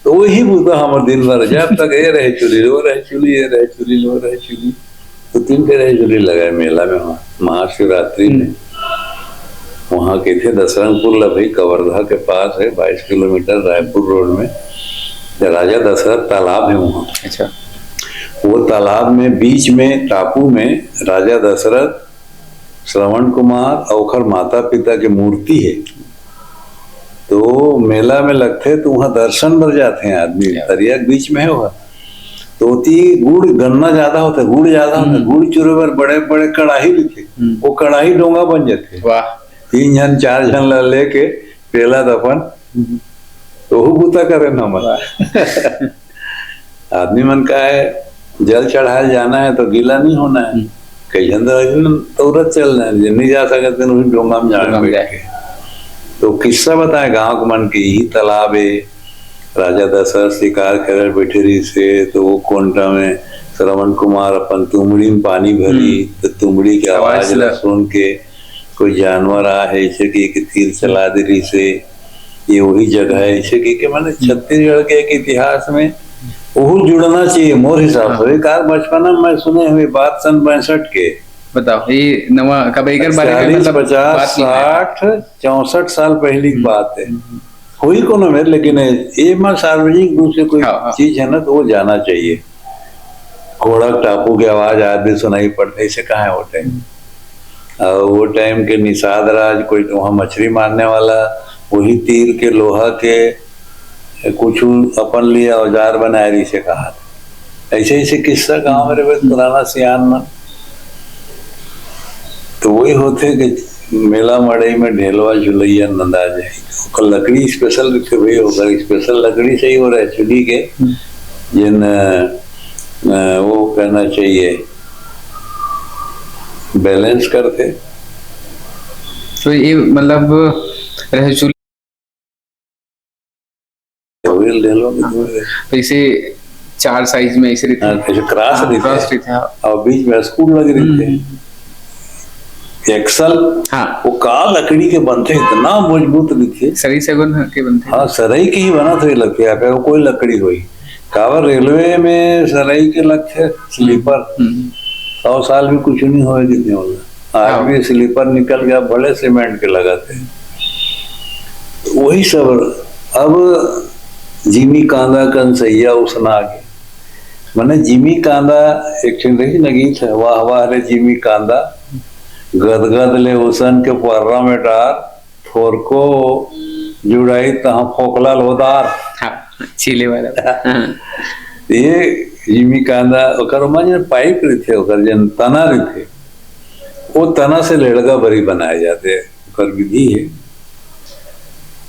तो वही बोलता हमारे दिन भर जब तक ये रहे चुली लो रहे चुली ये रहे चुली लो रहे चुली तो 3 के रहे चुली लगाए मेला में वहाँ महाशिवरात्रि में वहाँ के थे दसरंगपुर लभई कवर्धा के पास है 22 किलोमीटर रायपुर रोड में राजा दशरथ तालाब है वहाँ। अच्छा वो तालाब में बीच में टापू में राजा दशरथ श्रवण कुमार और ओखर माता पिता की मूर्ति है तो मेला में लगते तो वहाँ दर्शन भर जाते हैं आदमी दरिया के बीच में है वह तो गुड़ गन्ना ज्यादा होता है गुड़ ज्यादा होता है गुड़ चूरे पर बड़े बड़े कड़ाही भी थे वो कड़ाही डोंगा बन जाते 3 जन 4 जन लेके पेला दफन तो वो बूता करे ना हमारा आदमी मन का है जल चढ़ाए जाना है तो गीला नहीं होना है कई जन तो चलना है नहीं जा सकते डोंगा में जाने के तो किस्सा बताए गांव के मन की यही तालाब है राजा दशरथ शिकार कर बैठे रही से तो वो कोंटा में श्रवण कुमार अपन तुमड़ी में पानी भरी तो तुमड़ी की आवाज सुन के कोई जानवर आ है ऐसे कि तीर चला दे रही से ये वही जगह है ऐसे कि मैंने छत्तीसगढ़ के एक इतिहास में वो जुड़ना चाहिए मोर हिसाब से। एक बचपन में मैं सुने हुए बात सन 62 के बताओ ये नवा कब एक बार 50 60 64 साल पहली की बात है हुई को ना मेरे लेकिन ये मैं सार्वजनिक रूप से कोई चीज है ना तो वो जाना चाहिए। घोड़क टापू की आवाज आदमी सुनाई पड़ती से कहाँ है वो टाइम और वो टाइम के निषाद राज कोई वहाँ मछली मारने वाला वही तीर के लोहा के कुछ अपन लिए औजार बनाए रही से कहा ऐसे ऐसे किस्सा गाँव मेरे पास पुराना सियान में तो वही होते कि मेला मड़ई में ढेलवा झुलैया नंदा जाए लकड़ी स्पेशल रखे भाई होगा स्पेशल लकड़ी से ही हो रहा है चुली के जिन वो करना चाहिए बैलेंस करते तो ये मतलब तो इसे 4 साइज में ऐसे रहते ऐसे क्रॉस हाँ, रहते क्रॉस हैं। रहते हैं, हाँ। और बीच में स्कूल लगे रहते हैं। एक्सल हाँ वो का लकड़ी के बनते, इतना मजबूत रहते। सरी सगुन के बनते हैं। हाँ, सराई के ही बना थे लगते है, कोई लकड़ी हुई कावर रेलवे में सराई के लगते स्लीपर 100 साल भी कुछ नहीं होए कितने वाला। आज हाँ। भी स्लीपर निकल गया, बड़े सीमेंट के लगाते हैं। वही सब अब जिमी कांदा कंसैया उसना आगे मैंने जिमी कांदा एक रही न गीत है, वाह वाह रे जिमी कांदा गदगद ले उसन के पर्रा में डार फोर को जुड़ाई तहाँ फोकला लोदार। हाँ चीले वाला हाँ। ये जिमी कांदा ओकर में पाइप रहते ओकर जन तना रहते, वो तना से लेड़गा बरी बनाए जाते हैं, ओकर विधि है।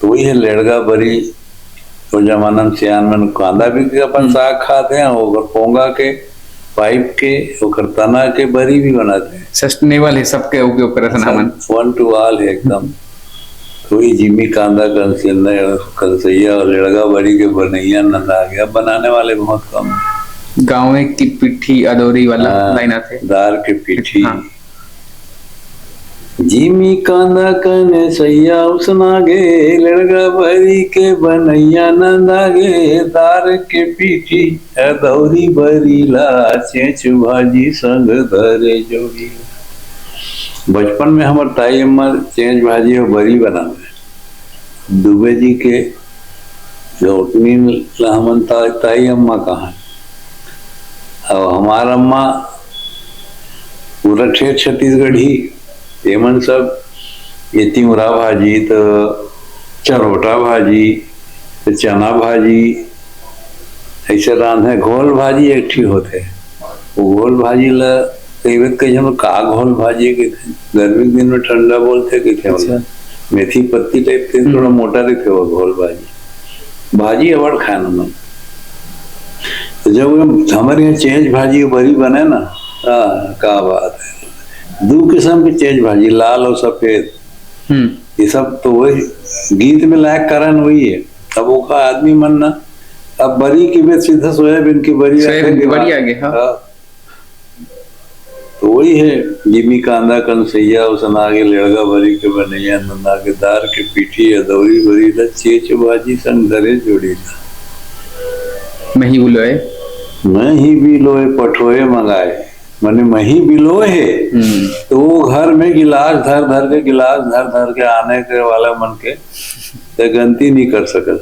तो वही है लेड़गा बरी। तो जमाना में सियान में कांदा भी अपन साग खाते हैं, ओकर पोंगा के पाइप के ओकर तना के बरी भी बनाते हैं। सस्टेनेबल है, सबके उपयोग करत नामन। 1 to all है एकदम। तो ये जिमी कांदा कंसैया और लेड़गा बरी के बनैया नंदा आ गया, बनाने वाले बहुत कम। गाँव की पिट्ठी अदौरी वाला लाइन आते दार के पीठी। हाँ। जिमी कांदा कने सैया उसनागे लड़गा बरी के बनैया नंदागे दार के पीठी अदौरी बरी ला चेच भाजी संग धरे जोड़ी। बचपन में हमार ताई अम्मा चेंच भाजी और बरी बनावे। दुबे जी के जोटनी हमन ताई अम्मा कहा और हमार अम्मा पूरा ठेठ छत्तीसगढ़ी एमन सब ये तिमरा भाजी तो चरोटा भाजी तो चना भाजी ऐसे रांधे। घोल भाजी एक ठीक होते, वो घोल भाजी ला कई हम का घोल भाजी के थे, गर्मी के दिन में ठंडा बोलते के थे। अच्छा। मेथी पत्ती टाइप थे, थोड़ा मोटा रहते वो घोल भाजी। भाजी अवार्ड खाना में तो जब हमारे यहाँ चेंज भाजी बरी बने ना, क्या बात है। 2 किस्म की चेंज भाजी, लाल और सफेद। ये सब तो वही गीत में लायक कारण वही है। अब वो का आदमी मन ना, अब बरी की भी सीधा सोयाबीन की बरी आगे। हाँ। तो वही है जिमी कांदा कंसैया उसना आगे लड़गा बरी के बनैया नंदा के दार के पीठी अदौरी बरी ला चेच भाजी संग धरे जोड़ी ला। मही बुलोए मही भी लोए पठोए मंगाए मैंने मही बिलोए है। तो वो घर में गिलास धर धर के आने के वाला मन के तो गलती नहीं कर सकल।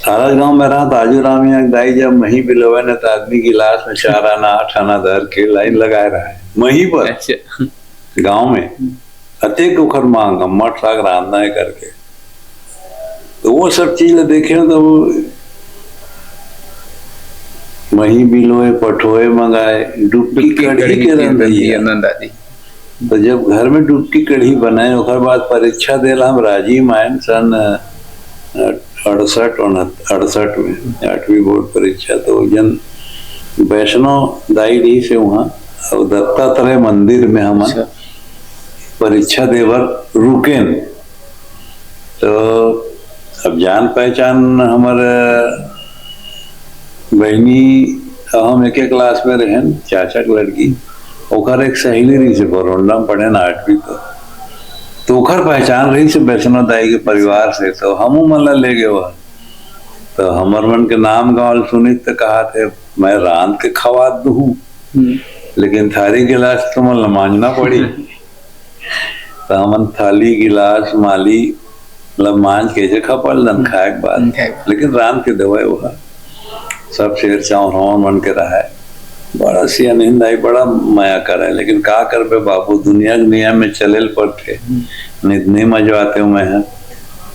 सारा गांव में रहा ताजू राम यहाँ दाई जब मही बिलोए न तो आदमी गिलास में 4 आना 8 आना धर के लाइन लगाए रहा है मही पर। अच्छा। गांव में अतेक उखर मांग मठ साग रांधना है करके। तो वो सब चीज देखे तो मही बिलोए पठोए मंगाए डुबकी कढ़ी के रंधिया। तो जब घर में डुबकी कढ़ी बनाए ओकर बाद परीक्षा देला हम राजी मायन सन 68 में 8वीं बोर्ड परीक्षा। तो जन वैष्णव दाई दी से वहाँ और दत्तात्रेय मंदिर में हम परीक्षा देवर रुकेन। तो अब जान पहचान हमारे बहनी हम एक क्लास में रहन, चाचा की लड़की ओकर एक सहेली रही से बरोंडा में पढ़े ना 8वीं तो ओकर पहचान रही से वैष्णव दाई के परिवार से। तो हम मतलब ले गए वह। तो हमर मन के नाम गाँव सुनी तो कहा थे मैं रांध के खवा दूँ, लेकिन थाली गिलास तो मतलब मांझना पड़ी। तो हमन थाली गिलास माली मतलब मांझ के खपल न खाए के बाद, लेकिन रांध के दवाई वह सब शेर चाव मन के रहा है। बड़ा सिया निंदाई बड़ा माया कर है, लेकिन का कर बे बाबू दुनिया के नियम में चले पड़ते नहीं मजवाते हूँ मैं।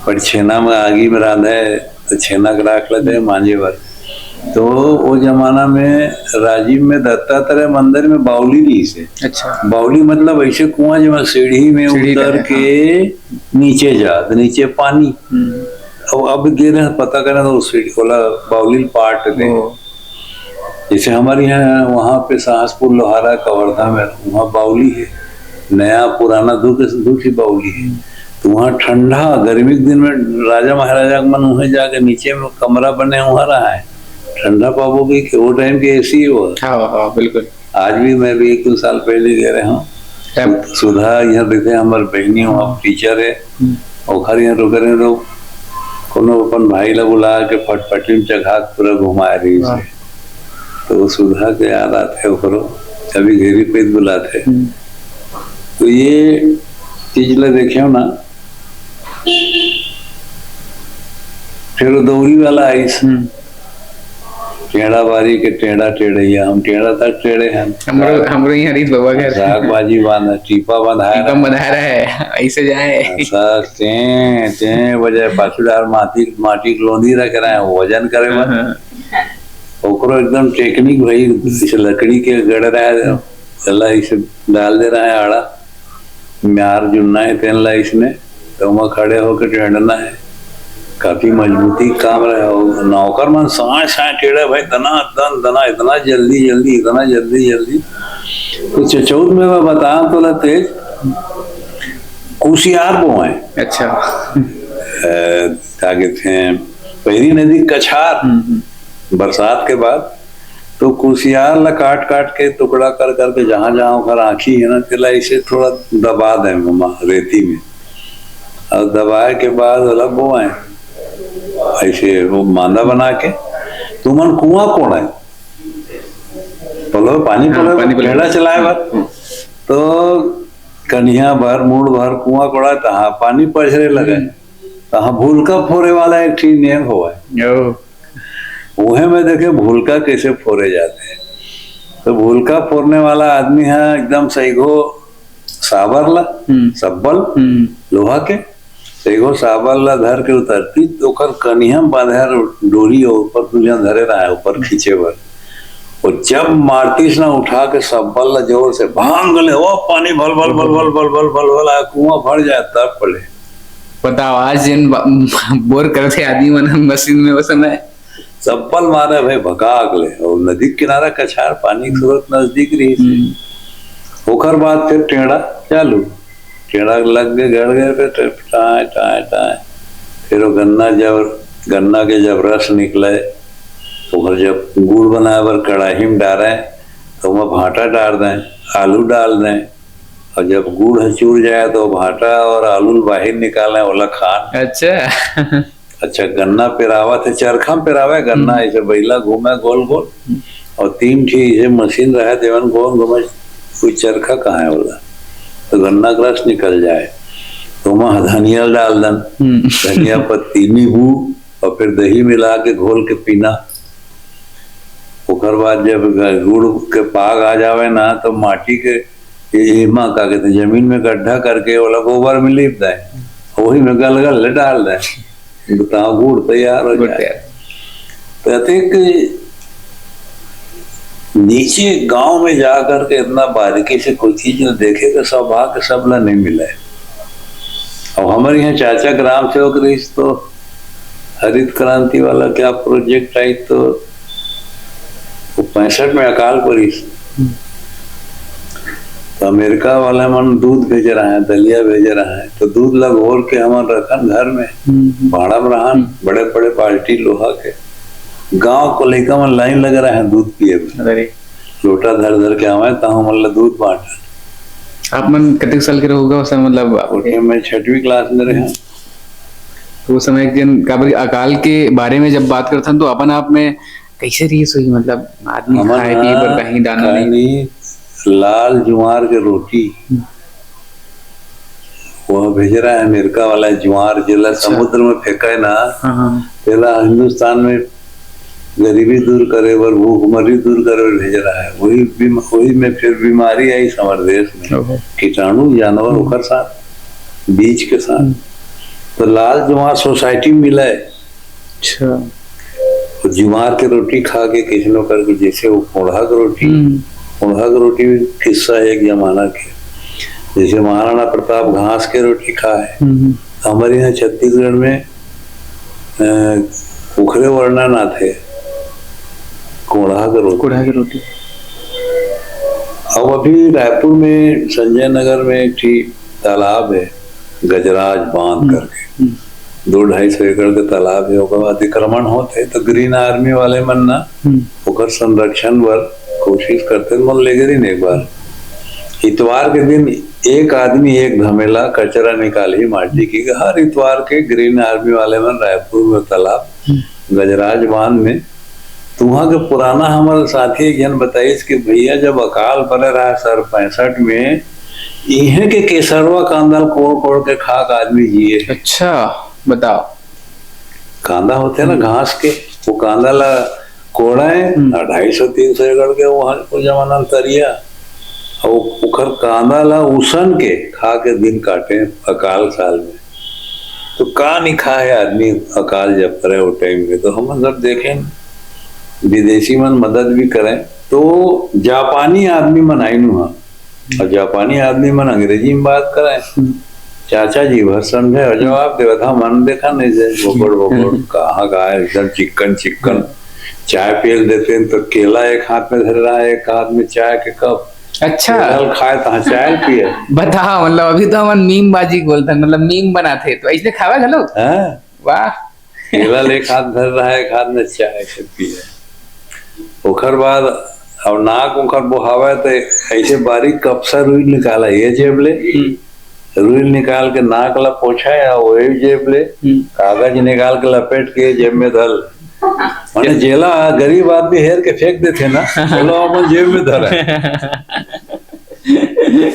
पर छेना में आगी में रांधे तो छेना के राख लेते मांझे भर। तो वो जमाना में राजीव में दत्तात्रेय मंदिर में बाउली दी से। अच्छा। बाउली मतलब ऐसे कुआं जब सीढ़ी में उतर के नीचे जा तो नीचे पानी अब गिरे पता करें तो सीढ़ी बोला बाउली पार्ट दे। जैसे हमारे यहाँ वहाँ पे साहसपुर लोहारा कवर्धा में वहाँ बाउली है, नया पुराना दूसरी बाउली है। तो वहाँ ठंडा, गर्मी के दिन में राजा महाराजा के मन वहीं जाके नीचे में कमरा बने वहाँ रहा है, ठंडा पाओगे कि वो टाइम के एसी हुआ। हाँ हाँ बिल्कुल। आज भी मैं भी 1-2 साल पहले गए रहे हूँ, सुधा यहाँ देखे हमारे बहनी वहाँ टीचर है, ओखर यहाँ रुके रहे लोग, कोनो अपन भाई ला बुला के फटफटी में चढ़ा पूरा घुमा रही से, तो सुधा के याद आते ओकरो, कभी घेरी पे बुलाते। तो ये चीज ला देखियो ना। फिर वो दौरी वाला आइस, टेढ़ा बारी के टेढ़ा टेढ़ैया, हम टेढ़ा तक टेढ़े हैं। हमरो यहाँ रीत बाबा घर साग बाजी बांधा, टीपा बंधाया है, ऐसे जाए बजाय पाछुदार माटी के लोंदी रख रहे हैं वजन करे में, ओकरो एकदम टेक्निक भाई, इस लकड़ी के गड़ रहा है, चला इसे डाल दे रहा है आड़ा, म्यार जुड़ना है तेन ला इसने, तो वहाँ खड़े होकर टेढ़ना है, काफी मजबूती काम रहे हो। नौकर मन सांस सांस टेढ़े भाई, दना दन दना, इतना जल्दी जल्दी, इतना जल्दी जल्दी। तो चचौथ में मैं बता तो ला तेज कुशियार बोए। अच्छा। क्या कहते हैं, पहली नदी कछार, बरसात के बाद तो कुशियार ला काट काट के टुकड़ा कर करके जहां जहां ओकर आँखी है ना, तिला इसे थोड़ा दबा दे रेती में, और दबाए के बाद अलग बोए ऐसे वो मांदा बना के। तुमन कुआं कोड़ है पलो पानी पलो टेढ़ा चलाए भर, तो कन्हिया भर मूड भर कुआं कोड़ा, तहाँ पानी पछरे लगे, तहाँ भूलका फोरे वाला एक ठीक नियम हुआ है। वह में देखे भूलका कैसे फोरे जाते हैं। तो भूलका फोड़ने वाला आदमी है एकदम सहीगो साबर ला, सब्बल लोहा के सहीगो साबर ला धर के उतरती, तो ओकर कन्हिया बांधे डोरी ऊपर तुझे धरे रहा है, ऊपर खींचे बर, और जब मारतीस ना उठा के सब्बल ला जोर से भांग गले, ओ पानी भल भल भल भल भल भल भल भल आ कुआं भर जाए तब पड़े। बताओ आज जिन बोर करते आदमी मन मशीन में वो समय सब्बल मारे भाई भगाग ले, और नदी किनारा कछार, पानी की सूरत नजदीक रही। ओकर बाद फिर टेढ़ा चालू, टेढ़ा लग गए गड़ गए, फिर टाए टाए टाए, फिर वो गन्ना के जब रस निकले, तो जब गुड़ बनाए बर कढ़ाई में डाले, तो वह भाटा डाल दें, आलू डाल दें, और जब गुड़ चूर जाए तो भाटा और आलू बाहर निकालें, ओला खान। अच्छा गन्ना पिरावा थे, चरखा में पिरावे गन्ना, ऐसे बैला घूमे गोल गोल, और 3 ठीक ऐसे मशीन रहे देवन गोल घूमे, कोई चरखा कहाँ है बोला, तो गन्ना का रस निकल जाए, तो वहाँ धनिया डाल दें, धनिया पत्ती नींबू, और फिर दही मिला के घोल के पीना। ओकर बाद जब गुड़ के पाग आ जावे ना, तो माटी के एमा का कहते जमीन में गड्ढा करके ओला गोबर में लीप दे, वही में गलगल डाल दे, बताओ गुड़ तैयार हो जाए। कहते कि नीचे गांव में जाकर के इतना बारीकी से कोई चीज न देखे तो सौभाग्य सबला नहीं मिला है। और हमारे यहाँ चाचा ग्राम सेवक रही, तो हरित क्रांति वाला क्या प्रोजेक्ट आई, तो 65 में अकाल पड़ी, तो अमेरिका वाले मन दूध भेज रहा है, दलिया भेज रहा है, तो दूध लग घोर के हमारे रखन घर में भाड़ा में रहन, बड़े बड़े बाल्टी लोहा के, गांव को लेकर मन लाइन लग रहा है दूध पिए में, लोटा धर धर के आवे, तो हम दूध बांटा। आप मन कितने साल के रहोगे उस समय, मतलब मैं 6वीं क्लास में रहे। तो उस समय एक दिन काबरी अकाल के बारे में जब बात करते हैं, तो अपन आप में कैसे रही सोई, मतलब आदमी खाए पिए पर कहीं दाना नहीं, लाल ज्वार के रोटी वो भेज रहा है अमेरिका वाला, ज्वार जिला समुद्र में फेंका है ना, पहला हिंदुस्तान में गरीबी दूर करे और भूखमरी दूर करे और भेज रहा है, वही में फिर बीमारी आई हमारे देश में, कीटाणु जानवर ओकर साथ बीज के साथ, तो लाल ज्वार सोसाइटी में मिला है। अच्छा, ज्वार के रोटी खा के किसनो करके, जैसे वो पोढ़ा की रोटी किस्सा है एक जमाना के, जैसे महाराणा प्रताप घास के रोटी खाए, हमारे यहाँ छत्तीसगढ़ में उखरे वर्णा ना थे, कोढ़ा के रोटी। अब अभी रायपुर में संजय नगर में एक तालाब है गजराज बांध करके 200-250 एकड़ के तालाब है। ओकर बाद अतिक्रमण होते तो ग्रीन आर्मी वाले मन ना ओकर संरक्षण बर कोशिश करते, मन ले गए एक बार। इतवार के दिन एक आदमी एक धमेला कचरा निकाली माटी की, हर इतवार के ग्रीन आर्मी वाले मन रायपुर में तालाब गजराज बांध में। तो वहाँ के पुराना हमारे साथी एक जन बताइस कि भैया जब अकाल पड़े रहा सर 65 में, इहे के केसरवा कांदा कोड़ कोड़ के खाक आदमी जिए। अच्छा बताओ। कांदा होते ना घास के, वो कांदा ला कोड़ाए 250-300 एकड़ के वहां को जमाना तरिया, और उखर कांदा ला उसन के खा के दिन काटे अकाल साल में। तो का नहीं खाए आदमी अकाल जब करे वो टाइम में। तो हम सब देखें विदेशी मन मदद भी करें, तो जापानी आदमी मन आई नु, और जापानी आदमी मन अंग्रेजी में बात करें, चाचा जी भर समझे और जवाब दे था। मन देखा नहीं से बोगड़ बोगड़ कहाँ का है, एकदम चिकन चिकन। चाय पियल देते हैं तो केला एक हाथ में धर रहा है, एक हाथ में चाय के कप। अच्छा खाए तो चाय पिए। बताओ, मतलब अभी तो हम मीम बाजी बोलते हैं, मतलब मीम बनाते तो ऐसे खावा घलो। वाह। केला एक हाथ धर रहा है, एक हाथ में चाय के पिए। ओखर बाद और नाक उखर बोहावा तो ऐसे बारीक कपसा रुई निकाला, ये जेब ले रुई निकाल के नाक ला पोछा, या वही जेब ले कागज निकाल के लपेट के जेब में धर। मैंने जेला गरीब आदमी हेर के फेंक देते ना, बोलो अपन जेब में धरा।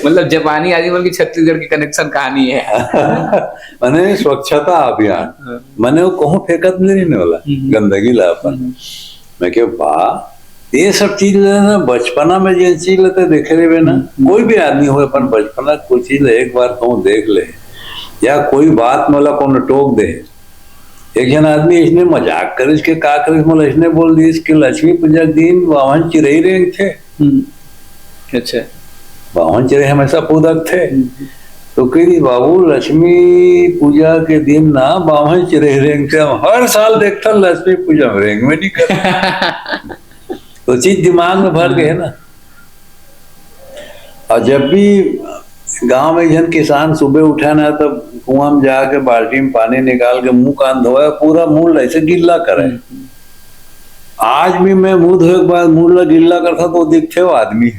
मतलब जापानी आदमी बोल की छत्तीसगढ़ की कनेक्शन कहानी है। मैंने स्वच्छता अभियान मैंने वो कहूँ फेंकत नहीं वाला गंदगी ला अपन। मैं क्या वाह, ये सब चीज ना बचपना में जो चीज लेते देखे रहे ना, कोई भी आदमी हो अपन बचपना कोई चीज एक बार कहूँ देख ले, या कोई बात मतलब कौन टोक दे। एक जन आदमी इसने मजाक करे इसके का करे, मतलब इसने बोल दी इसके लक्ष्मी पूजा के दिन बावन चिरई रेंग थे। अच्छा, बावन चिरई हमेशा पूदक थे। तो कही बाबू लक्ष्मी पूजा के दिन ना बावन चिरई रेंग थे, हम हर साल देखता लक्ष्मी पूजा में रेंग में नहीं कर। तो चीज दिमाग में भर गए ना। और जब भी गांव में जन किसान सुबह उठा ना, तब कुआं में जाके बाल्टी में पानी निकाल के मुंह कान धोया, पूरा मुंह ऐसे गिल्ला करे। आज भी मैं मुंह धोए के बाद मुंह गिल्ला करता तो दिखते हो आदमी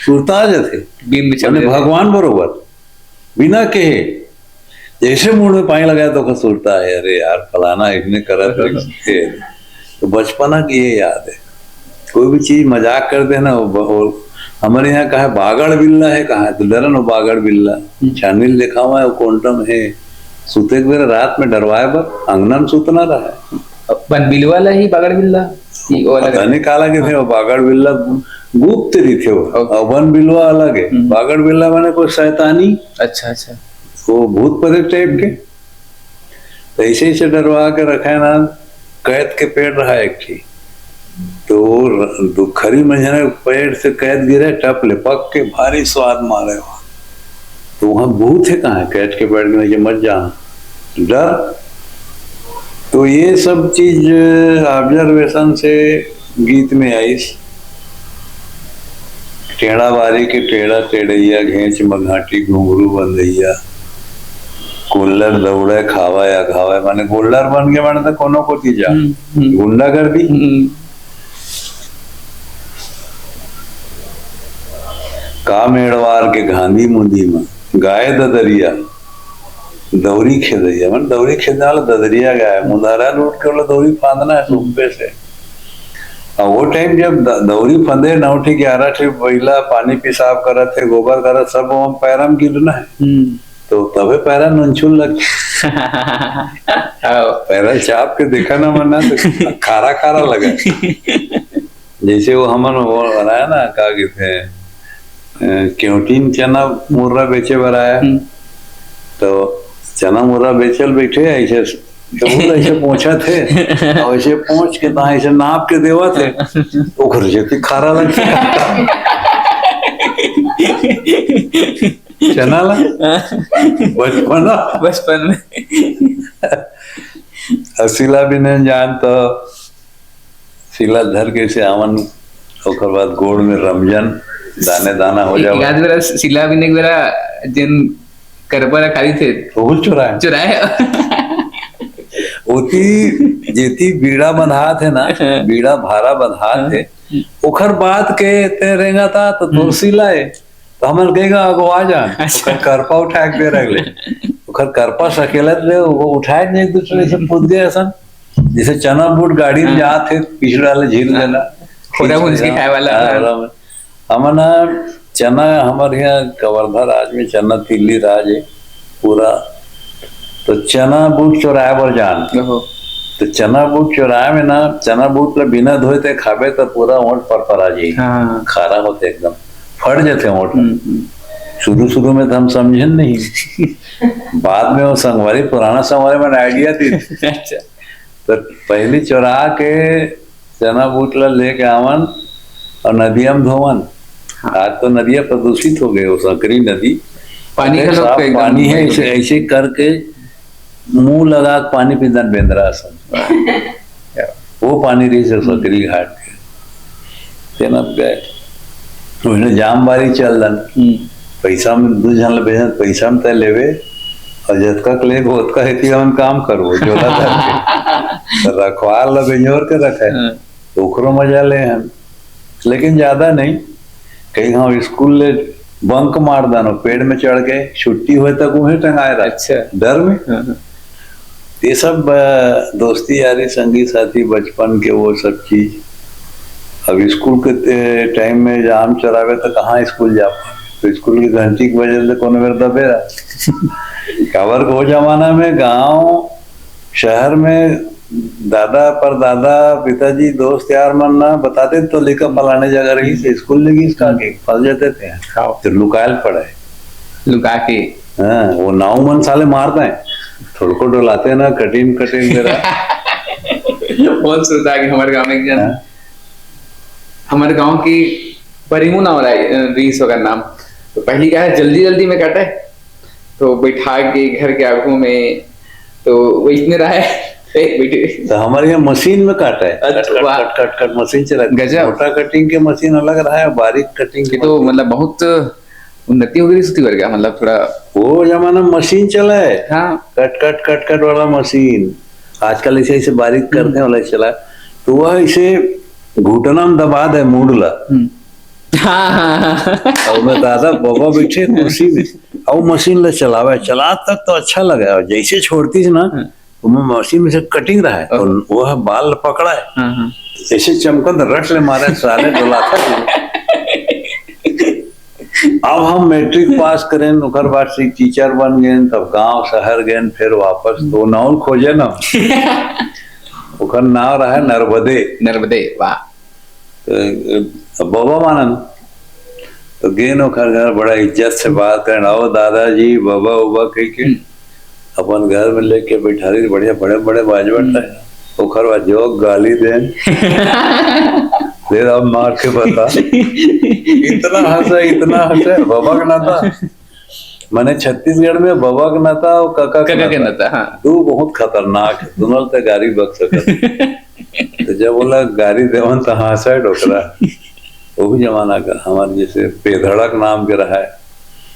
सुरता जाते भगवान बरोबर बिना कहे, जैसे मुंह में पानी लगाया तो सुरता है, अरे यार फलाना इसने करा। तो बचपना की ये याद है। कोई भी चीज मजाक कर देना, हमारे यहाँ कहा बागड़ बिल्ला है, कहा तो डरा ना बागड़ बिल्ला छानील लिखा हुआ है, क्वांटम है। सुते के बेरा रात में डरवाए बर अंगना में सुतना रहा है। बन बिलवा ला ही बागड़ बिल्ला धनी काला के थे वो बागड़ बिल्ला गुप्त रही थे वो, वन बिलवा अलग है। बागड़ बिल्ला मैंने कोई शैतानी, अच्छा अच्छा, वो भूत प्रेत टाइप के। तो ऐसे ही से डरवा के रखा है ना। कैद के पेड़ रहा एक थी, तो दुखरी महीने पेड़ से कैद गिरे, टप ले पक के भारी स्वाद मारे वहां। तो वहां भूत है कहाँ, कैद के पेड़ के नीचे मत जा, डर। तो ये सब चीज ऑब्जर्वेशन से गीत में आई। टेढ़ा बारी के टेढ़ा टेढ़ैया, घेंच मघाटी घुंघरू बंदैया, गोल्लर दौड़े खावा या खावा। माने गोल्लर बन के माने तो कोनो को तीजा गुंडा कर दी। का मेड़वार के गांधी मुंदी में गाय ददरिया, दौरी खेदैया। मन दौरी खेदने वाला ददरिया गाय, मुंदारा लूट के वाला दौरी फांदना है सुबह से। और वो टाइम जब दौरी फंदे 9 ठीक 11 ठीक पहिला पानी पेशाब करत थे, गोबर करत, सब वो पैरा में गिरना है। तो तबे पैरा नंचुल लग पैरा चाप के देखा ना मना तो खारा खारा लगा। जैसे वो हमन वो बनाया ना, का कहते हैं क्योंटीन चना मुर्रा बेचे बनाया। तो चना मुर्रा बेचल बैठे ऐसे ऐसे पहुंचा थे, और ऐसे पहुंच के ना ऐसे नाप के देवा थे, तो घर से खारा लगता चना ला बचपन में। शिला भी नहीं जान तो शिला धर के से आवन, ओकर बाद गोड़ में रमजन दाने दाना हो जाए। याद मेरा शिला भी नहीं मेरा जिन करबरा खाली थे बहुत चुराए चुराए ओती जेती बीड़ा बंधा थे ना, बीड़ा भारा बंधा थे, ओखर बात के ते रेंगा था तो तुलसी लाए तो हमन कहेगा अगो आ जा, ओखर करपा उठा के दे रगले, ओखर करपा सकेलत ले वो उठाए नहीं, एक दूसरे से पूछ गए असन जैसे चना बूट गाड़ी में जात थे पिछड़ा ले झील लेना खोरा भूंज के खाए वाला हमन चना हमारे यहाँ कवर्धा राज में चना तिल्ली राज है पूरा, तो चना बूट चौराहे पर जान, तो चना बूट चौराहे में ना चना बूट ला बिना धोए थे खाबे तो पूरा ओंठ पर आ जाए, खारा होते एकदम फट जाते ओंठ। शुरू शुरू में तो हम समझे नहीं, बाद में वो संगवारी पुराना संगवारी में आइडिया थी। अच्छा तो पहली चौराहा के चना बूट ला लेके आवन और नदिया में धोवन। आज तो नदियां प्रदूषित हो गए, वो सकरी नदी पानी का साफ पानी है, ऐसे ऐसे करके मुंह लगा पानी पीना बेंदरा सन वो पानी रही से सकरी घाट के तेनब गए उसने जाम बारी चल दन पैसा में दू जन भेजन पैसा में तय लेवे और जतका ले ओतका हेती हम काम करबो जोला करके रखवार ला बेंजोर के रखे ओकरो मजा ले हम, लेकिन ज्यादा नहीं, कहीं हम स्कूल ले बंक मार दानो पेड़ में चढ़ के छुट्टी हुए तक उन्हें टंगाए रहा। अच्छा डर में ये सब दोस्ती यारी संगी साथी बचपन के वो सब चीज। अब स्कूल के टाइम में जाम चरावे तो कहाँ स्कूल जा पाए, तो स्कूल की घंटी की वजह से कौन बेर दबे रहा काबर को जमाना में गांव शहर में दादा पर दादा पिताजी दोस्त यार मन ना बताते तो लेकर फलाने जगह रही से स्कूल लगी इसका के फंस जाते थे, फिर लुकायल पड़े लुका के। हाँ वो नाव मन साले मारते हैं, थोड़ को डोलाते ना कटिंग कटिंग बहुत सोचता कि हमारे गांव में एक जन हमारे गांव की परिमू नाम रीस होगा नाम, तो पहली क्या है जल्दी जल्दी में कटे तो बैठा के घर के आगू में तो वो इतने रहा है तो हमारे यहाँ मशीन में काटा है, कट कट कट मशीन चला, मोटा कटिंग के मशीन अलग रहा है, बारीक कटिंग के तो मतलब बहुत उन्नति हो गई इस वर्ग मतलब थोड़ा वो जमाना मशीन चला है। हाँ कट कट कट कट वाला मशीन, आजकल ऐसे ऐसे बारीक करने वाला चला, तो वह इसे घुटना में दबा दे मूडला और मैं दादा बाबा बैठे कुर्सी में और मशीन ला चलावे, चला तक तो अच्छा लगा और जैसे छोड़ती है ना तो मैं मशीन में से कटिंग रहा है और वह बाल पकड़ा है ऐसे चमकन रट ले मारे साले डोलाता अब हम मैट्रिक पास करें ओकर बाद से टीचर बन गए, तब गांव शहर गए, फिर वापस तो नाव खोजे ना ओकर नाव रहा नर्मदे। नर्मदे वाह। तो बाबा मानन तो गेन ओकर घर बड़ा इज्जत से बात करें, आओ दादाजी बाबा उबा कह के अपन घर में लेके बैठा रही, बढ़िया बड़े बड़े बाजवट है ओकर बाद जो गाली देन फिर अब मार के बता इतना हंसे बाबा का नाता मैंने छत्तीसगढ़ में बाबा का नाता और काका के नाता हाँ। दो बहुत खतरनाक है, दोनों तो गाड़ी बक सकते तो जब बोला गाड़ी देवन तो हंसा डोकरा वो जमाना का हमारे जैसे बेधड़क नाम के रहा है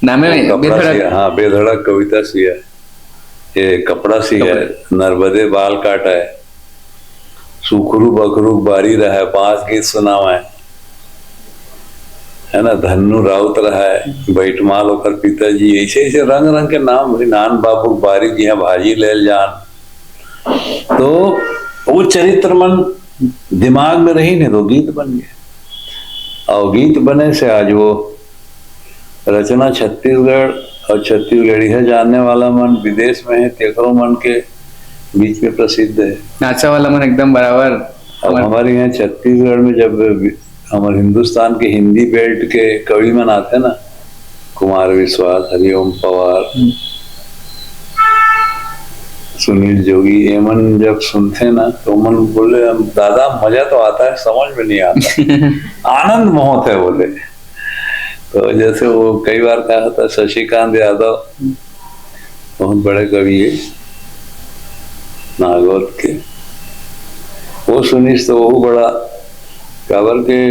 नामे में बेधड़क, हाँ बेधड़क कविता सी है, ये कपड़ा सी है, नर्मदे बाल काटा है, सुखरू बखरू बारी रहा है, 5 गीत सुनावा है ना, धन्नू राउत रहा है, बैठमाल होकर पिताजी, ऐसे ऐसे रंग रंग के नाम, नान बाबू बारी जी भाजी ले जान, तो वो चरित्र मन दिमाग में रही नहीं तो गीत बन गए और गीत बने से आज वो रचना छत्तीसगढ़ और छत्तीसगढ़ी है जानने वाला मन विदेश में है, तेकरो मन के बीच में प्रसिद्ध है, नाचा वाला मन एकदम बराबर। और हमारे यहाँ छत्तीसगढ़ में जब हमारे हिंदुस्तान के हिंदी बेल्ट के कवि मन आते ना, कुमार विश्वास, हरिओम पवार, सुनील जोगी, ये मन जब सुनते ना तो मन बोले दादा मजा तो आता है, समझ में नहीं आता आनंद बहुत है बोले। तो जैसे वो कई बार कहा था शशिकांत यादव बहुत बड़े कवि है नागौर के, वो सुनिस तो वो बड़ा काबर के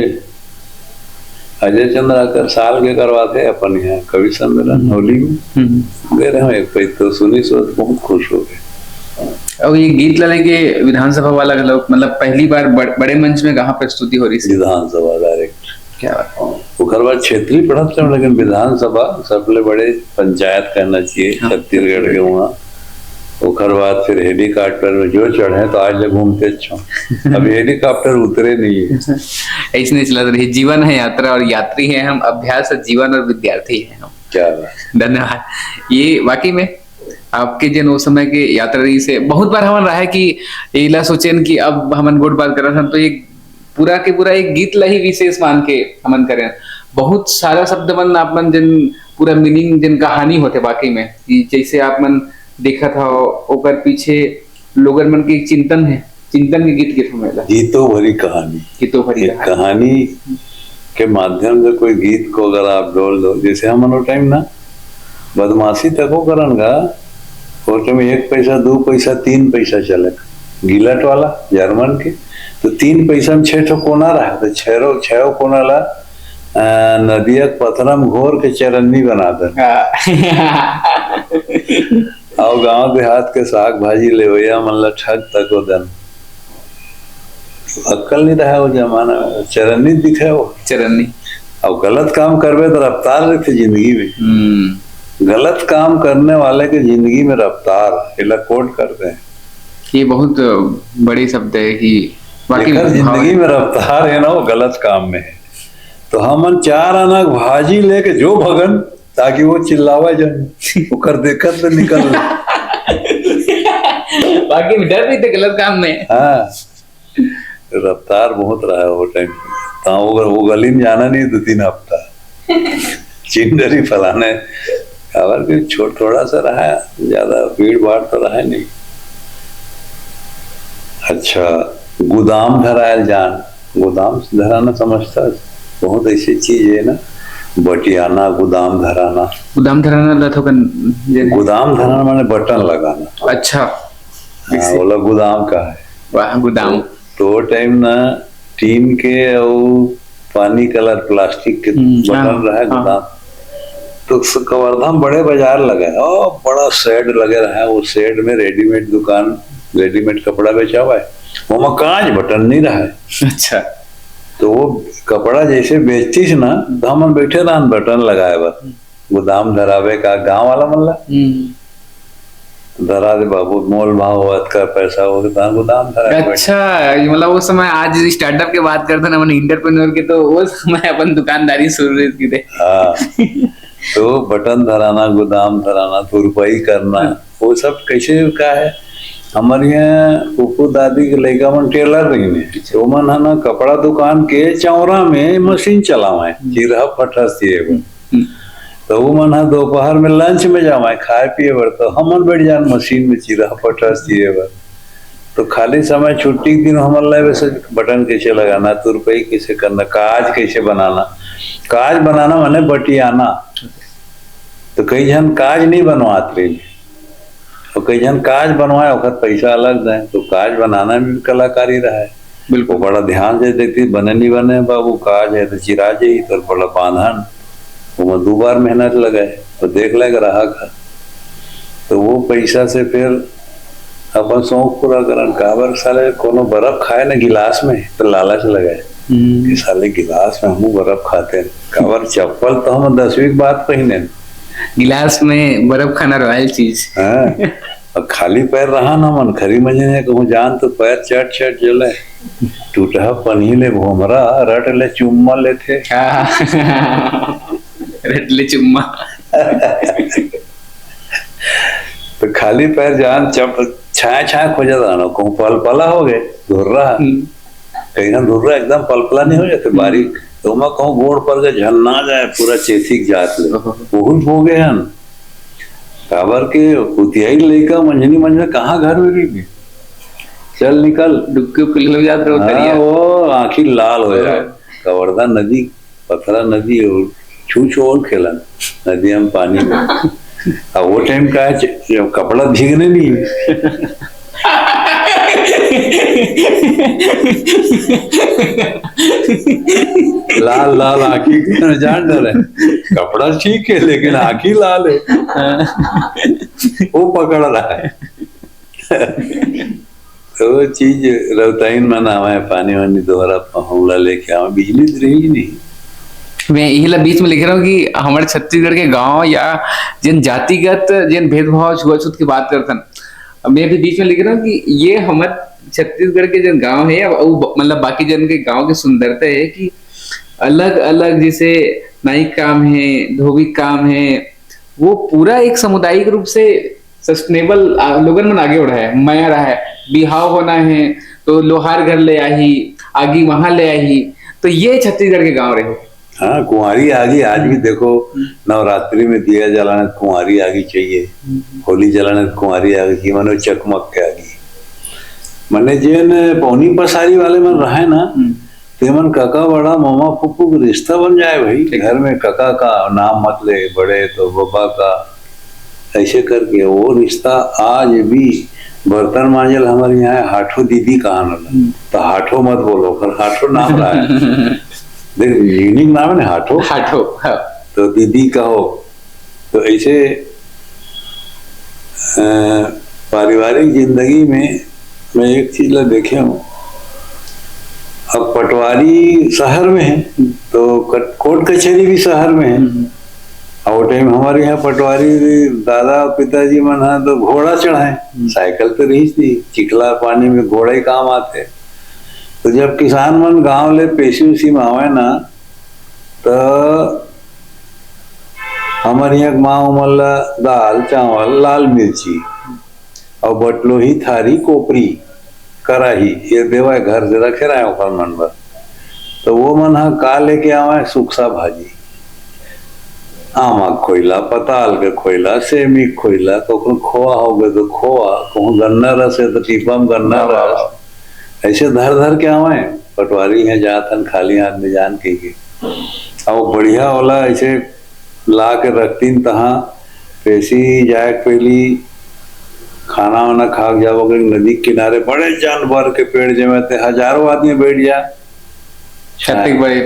अजय चंद्र आकर साल के करवाते अपन यहाँ कवि सम्मेलन होली में दे रहे हैं एक पैक, तो सुनी सोच बहुत खुश हो गए। और ये गीत लाने के विधानसभा वाला लोग मतलब पहली बार बड़े मंच में कहाँ प्रस्तुति हो रही थी? विधानसभा डायरेक्ट। क्या बात। ओकर बाद क्षेत्रीय पढ़त रहे, लेकिन विधानसभा सबले बड़े पंचायत कहना चाहिए छत्तीसगढ़ के वहाँ। ओकर बाद फिर हेलीकॉप्टर में जो चढ़े तो आज ले घूमते अच्छा, अभी हेलीकॉप्टर उतरे नहीं है। ऐसे नहीं चला रही, जीवन है यात्रा और यात्री है हम, अभ्यास है जीवन और विद्यार्थी है हम। क्या बात। धन्यवाद। ये वाकई में आपके जन उस समय के यात्री से बहुत बार हमन रहा है कि एला सोचेन कि अब हमन गोट बात कर तो एक पूरा के पूरा एक गीत ला ही विशेष मान के हमन करें। बहुत सारा शब्द मन आप मन जन पूरा मीनिंग जन कहानी होते वाकई में, कि जैसे आप मन देखा था ओकर पीछे लोगन मन के एक चिंतन है, चिंतन के गीत के समय गीतों भरी कहानी, गीतों भरी कहानी के माध्यम से कोई गीत को अगर आप डोल दो, जैसे हम टाइम ना बदमाशी तक हो करन गा, और टाइम 1 पैसा 2 पैसा 3 पैसा चले गिलट वाला जर्मन के, तो 3 पैसा में 6 ठो कोना रहा, तो 6 कोना ला नदिया पत्थरम घोर के चरन्नी बना दे। और गांव देहात के साग भाजी ले भैया मतलब ठग तक हो दन, अक्कल नहीं रहा वो जमाना में, चरन्नी दिखे वो चरन्नी। और गलत काम करवे तो रफ्तार रहते जिंदगी में। गलत काम करने वाले के जिंदगी में रफ्तार इला कोट करते हैं। ये बहुत बड़ी शब्द है कि जिंदगी में रफ्तार है ना, वो गलत काम में है। तो हमन 4 आना भाजी लेके जो भगन, ताकि वो चिल्लावा जाए वो कर देखत तो निकल बाकी डर नहीं थे गलत काम में। हाँ, रफ्तार बहुत रहा है वो टाइम। वो गली में जाना नहीं 2-3 हफ्ता चिंडरी फलाने खबर के थोड़ा सा रहा है, ज्यादा भीड़ भाड़ तो रहा नहीं। अच्छा, गोदाम धरायल जान, गोदाम धराना समझता, बहुत ऐसी चीज है ना, बटियाना गोदाम धराना। गोदाम धराना गोदाम धराना माने बटन लगाना। अच्छा, बोला गोदाम का है। वाह, गोदाम। तो टाइम ना टीन के और पानी कलर प्लास्टिक के बटन रहा है गोदाम। तो कवर्धा बड़े बाजार लगे और बड़ा शेड लगे रहा है, वो शेड में रेडीमेड दुकान, रेडीमेड कपड़ा बेचा हुआ है, वो कांच बटन नहीं रहा है। अच्छा, तो वो कपड़ा जैसे बेचतीस ना, तो हम बैठे रहा बटन लगाए बस, गोदाम धरावे का गांव वाला मल्ला धरा दे बाबू, मोल भाव हुआ का पैसा हो गोदाम धरा। अच्छा, मतलब वो समय आज स्टार्टअप के बात करते ना, एंटरप्रेन्योर के, तो वो समय अपन दुकानदारी शुरू की थे। हाँ, तो बटन धराना, गोदाम धराना, तुरपाई करना, वो सब कैसे का है। हमारे यहाँ पुप्पू दादी के लड़का मन टेलर रही ने, वो मन है ना कपड़ा दुकान के चौरा में मशीन चलावा, चिरहा फटस दिए। तो वो मन है दोपहर में लंच में जावा खाए पिए बर, तो हमन बैठ जान मशीन में चिरहा फटस दिए बर। तो खाली समय छुट्टी के दिन हमारे वैसे बटन कैसे लगाना, तुरपाई कैसे करना, काज कैसे बनाना। काज बनाना माने बटियाना। तो कई जन काज नहीं बनवाते, और कई जन काज बनवाए वक्त पैसा अलग जाए। तो काज बनाना भी कलाकारी रहा है, बिल्कुल बड़ा ध्यान से देखती, बने नहीं बने बाबू, काज है तो चिरा जाई, तो बड़ा बांधन वो 2 बार मेहनत लगाए, तो देख ले ग्राहक है, तो वो पैसा से फिर अपन शौक पूरा करन। काबर साले कोनो बर्फ खाए ना गिलास में, तो लालच लगाए कि साले गिलास में हम बर्फ खाते हैं। काबर चप्पल तो हम 10वीं बात पहने, गिलास में बर्फ खाना रॉयल चीज। हाँ, और खाली पैर रहा ना मन, खरी मजे ने कहूँ जान तो पैर चट जले, टूटा पनी ले भोमरा, रट ले चुम्मा लेते। रट ले चुम्मा। तो खाली पैर जान छाया खोजा था, कहूँ पलपला हो गए, धुर्रा कहीं ना धुर्रा एकदम पलपला नहीं हो जाते बारीक, तो मैं कहूँ गोड़ पर के झलना जाए पूरा चेथिक जात ले, बहुत हो गए हन। काबर के उतियाई लड़का मंझनी मंझने कहाँ घर में भी चल निकल डुबकी लग जाते हो, वो आँखी लाल हो जाए। कवर्धा नदी, पथरा नदी, छू छोड़ खेलन नदी हम पानी में। अब वो टाइम का जब कपड़ा भीगने नहीं लाल लाल आँखी के जान डर है, कपड़ा ठीक है लेकिन आँखी लाल है, वो पकड़ रहा है। तो वो चीज रवताइन मनावा है, पानी वानी दोहरा हमला लेके आवा, बिजली तो रही नहीं। मैं यही बीच में लिख रहा हूँ कि हमारे छत्तीसगढ़ के गांव या जिन जातिगत जिन भेदभाव छुआछूत की बात करते हैं, मैं भी बीच में लिख रहा हूँ कि ये हमारे छत्तीसगढ़ के जो गांव है मतलब बाकी जन के गांव की सुंदरता है कि अलग अलग जैसे नाई काम है, धोबी काम है, वो पूरा एक सामुदायिक रूप से सस्टेनेबल लोगन मन आगे बढ़ा है। माया रहा है, बिहाव होना है तो लोहार घर ले आई, आगी वहां ले आई, तो ये छत्तीसगढ़ के गांव रहे। हाँ, कुंवारी आगी आज भी देखो, नवरात्रि में दिया जलाने कुंवारी आगी चाहिए, होली जलाने कुंवारी आगी चाहिए, मनो चकमक के आगी। मने जेन पौनी पसारी वाले मन रहे ना, तेमन काका बड़ा मामा फूफू का रिश्ता बन जाए भाई। घर में काका का नाम मत ले, बड़े तो बाबा का, ऐसे करके वो रिश्ता आज भी। बर्तन मांजल हमारे यहाँ हाथों दीदी कहा न, तो हाथों मत बोलो, पर हाथों नाम रहा है, देख यूनिक नाम है ना, हाथों। हाथों तो दीदी कहो। तो ऐसे पारिवारिक जिंदगी में मैं एक चीज ला देखे हूँ, अब पटवारी शहर में है तो कोर्ट कचहरी भी शहर में है, और टाइम हमारे यहाँ पटवारी दादा पिताजी मन है तो घोड़ा चढ़ाए, साइकिल तो रही थी, चिखला पानी में घोड़ा ही काम आते। तो जब किसान मन गांव ले पेशी उसी में आवे ना, तो हमारे यहाँ माँ उमल्ला दाल चावल लाल मिर्ची और बटलो ही थारी कोपरी कराही ये देवा घर से रखे रहे ओकर मन पर। तो वो मन हा का लेके आवे, सुखसा भाजी, आमा खोइला, पताल के खोइला, सेमी खोइला, तो खोआ हो गए तो खोआ, कहूँ गन्ना रस है तो टीपा में गन्ना रस, ऐसे धर धर के आवे। पटवारी है जातन खाली हाथ में जान के और बढ़िया वाला ऐसे ला के रखतीन, तहाँ पेशी जाए पहली खाना वाना खा जाओगे, नदी किनारे बड़े जानवर के पेड़ जमे, हजारों आदमी बैठ जा,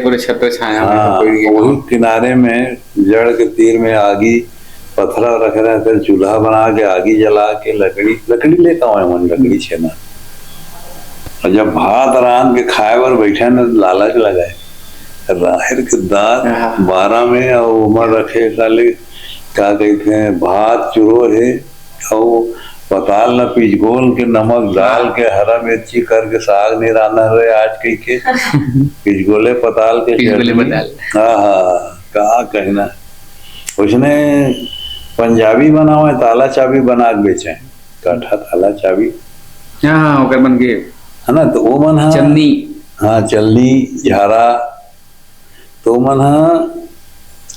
पूरे छत्र छाया। हाँ, वही किनारे में जड़ के तीर में आगी पत्थरा रख रहे, फिर चूल्हा बना के आगी जला के लकड़ी लेकर आए मन, लकड़ी छेना, और जब भात रांध के खाए पर बैठे न लालच लगाए, राहर के दांत 12 में और उमर रखे काले क्या कहते हैं, भात चूरो है और पताल न पिचगोल के नमक डाल के हरा मिर्ची करके साग नहीं राना रहे आज कही के पिचगोले पताल के हाँ हाँ कहा कहना। उसने पंजाबी बना हुआ है, ताला चाबी बना के बेचे, काठा ताला चाबी, हाँ ओकर बन के है ना। तो वो मन हा चन्नी, हाँ चलनी झारा, तो मन हा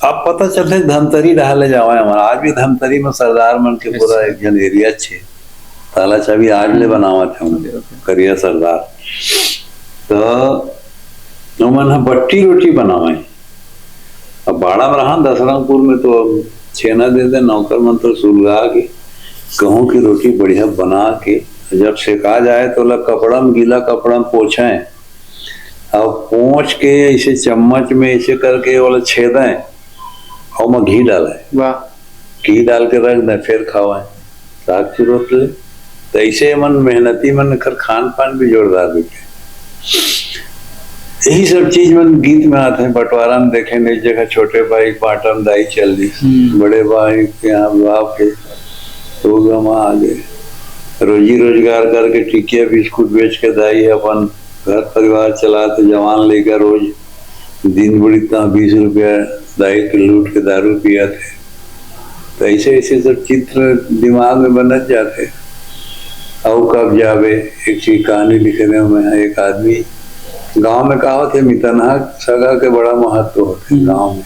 अब पता चलते धमतरी डाले जावा हमारा, आज भी धमतरी में सरदार मन के पूरा एक जन एरिया छे, ताला चाबी आज ले बनावा थे करिया सरदार। तो मन हा बट्टी रोटी बनावा है। अब बाड़ा में रहा दसरंगपुर में तो छेना दे दे, नौकर मन तो सुलगा के गेहूं की रोटी बढ़िया बना के जब सेका जाए तो लग कपड़ा में, गीला कपड़ा में पोछे और पोंछ के ऐसे चम्मच में ऐसे करके वाला छेदें और में घी डाले, वाह, घी डाल के रख दें, फिर खावाएं साग चुरोत ले। तो ऐसे मन मेहनती मन कर खान पान भी जोरदार बिके। यही सब चीज मन गीत में आते हैं। बंटवारा में देखे एक जगह छोटे भाई पाटन दाई चल दी, बड़े भाई के यहाँ बाप के तो गमा आ गए, रोजी रोजगार करके टिकिया बिस्कुट बेच के दाई अपन घर परिवार चलाते, जवान लेकर रोज दिन बुढ़ी 20 रुपया दाई के लूट के दारू पिया थे। तो ऐसे ऐसे सब चित्र दिमाग में बनत जाते। और कब जावे एक चीज कहानी लिखे रहे मैं, एक आदमी गांव में कहा थे मितनहा सगा के बड़ा महत्व होते गांव में।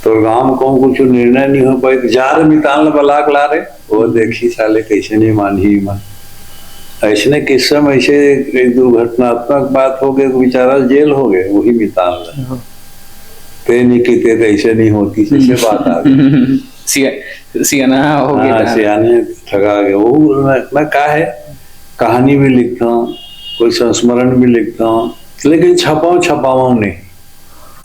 तो गांव में कौन कुछ निर्णय नहीं हो पाए, जा रहे मितान बलाक ला रहे, वो देखी साले कैसे नहीं मानी मन। ऐसने किस्सा में ऐसे एक दुर्घटनात्मक बात हो गई, बेचारा जेल हो गए वही मितान ला, ते नहीं की ते ऐसे नहीं होती, से बात आ गई सियाना हो गया, सियाने ठगा गए। वो मैं का है कहानी में लिखता हूँ कोई संस्मरण भी लिखता हूँ, लेकिन छपाऊँ नहीं।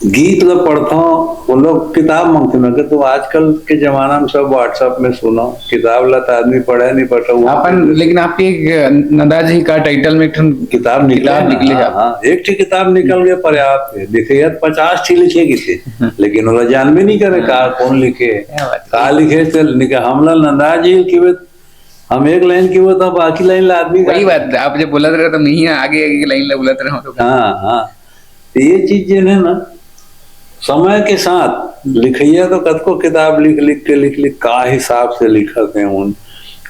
गीत ला पढ़ता हूँ, वो लोग किताब मांगते ना कि तो आजकल के जमाना में सब व्हाट्सएप में सुना, किताब ला तो आदमी पढ़े नहीं पढ़ता अपन, लेकिन आपकी एक नंदा जी का टाइटल में एक ठन किताब निकले। हाँ, हाँ, एक ठे किताब निकल गया पर्याप्त है। लिखे 50 ठी लिखे की लेकिन वो जान भी नहीं करे का कौन लिखे का लिखे। चल हमला नंदा जी की हम एक लाइन की वो तो बाकी लाइन ला आदमी वही बात आप जब बोलत रहे तो मैं आगे आगे लाइन ला बोलत रहा हूँ। हाँ, तो ये चीज जो है ना, समय के साथ लिखिया तो कतको किताब लिख के का हिसाब से लिखत है उन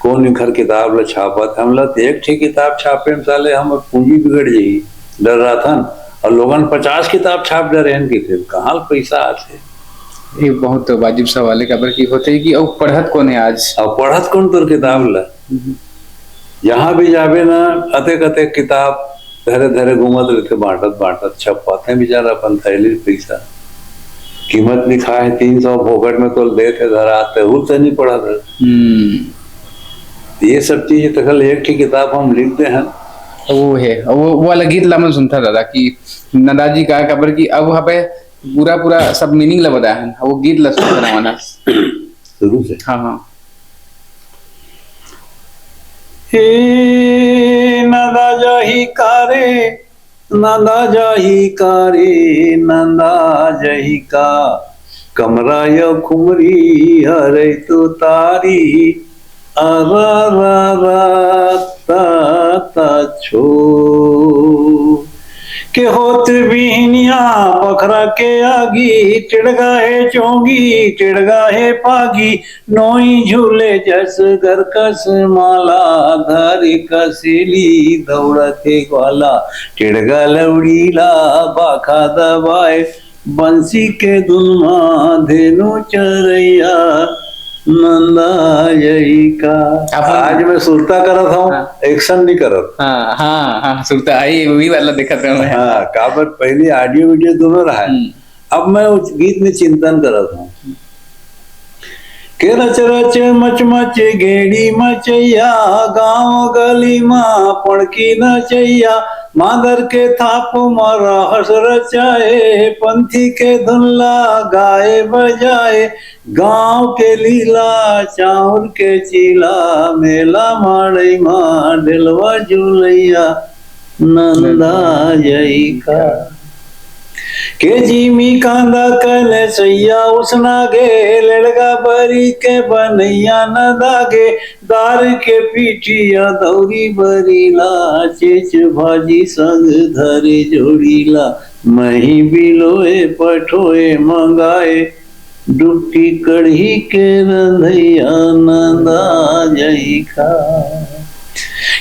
कौन लिखर किताब ला छापत। हमला तो एक ठे किताब छापे में साले हम पूंजी बिगड़ जाई, डर रहा था। और लोगन 50 किताब छाप दे रहे कि फिर कहाँ पैसा आते। ये बहुत वाजिब सवाल है खबर की होते है कि अब पढ़त कौन है आज, अब पढ़त कौन तोर किताब ला। जहाँ भी जाबे ना अतेक किताब धरे धरे घूमत रहते, बांटत छपाते बेचारा अपन थैली पैसा। कीमत लिखा है 300 फोकट में तो देते धराते हूँ तो नहीं पढ़ा था। ये सब चीज तो कल एक ही किताब हम लिखते हैं। वो है वो वाला गीत ला मैं सुनता दादा कि नंदा जी का खबर की अब वहाँ पे पूरा सब मीनिंग ला बताया है, वो गीत ला सुनता रहा शुरू से। हाँ। हे नंदा जाही कारे, नंदा जाही कारे, नंदा जाही का कमरा यो खुमरी हरे तो तारी छो के होत बिहनिया पखरा के आगी, टिड़गा है चोंगी टिड़गा है पागी, नोई झूले जस घर कस माला, धारी कसीली दौड़ते ग्वाला, टिड़गा लवड़ीला बाखा दबाए, बंसी के दुल्मा धेनु चरैया, नंदा यही का। आज मैं सुरता करत हूँ। हाँ। एक्शन नहीं करत। हाँ सुरता आई वही वाला देखा था मैं। हाँ, काबर पहले ऑडियो वीडियो दोनों रहा है। अब मैं उस गीत में चिंतन करत हूँ के रच रच मच मच गेड़ी मचैया, गाँव गली माँ पड़की नचैया, मादर के थाप मारा हस रचाए, पंथी के धुनला गाए बजाए, गांव के लीला चाउर के चीला, मेला माड़ई माँ ढेलवा झूलैया, नंदा जई का के जीमी कांदा कले सैया उसना गे, लड़गा बरी के बनैया न दागे, दार के पीठिया दौरी बरीला, चेच भाजी संग धरे जोड़ीला, मही बिलोए पठोए मंगाए, डुबकी कढ़ी के रंधैया, नंदा जई का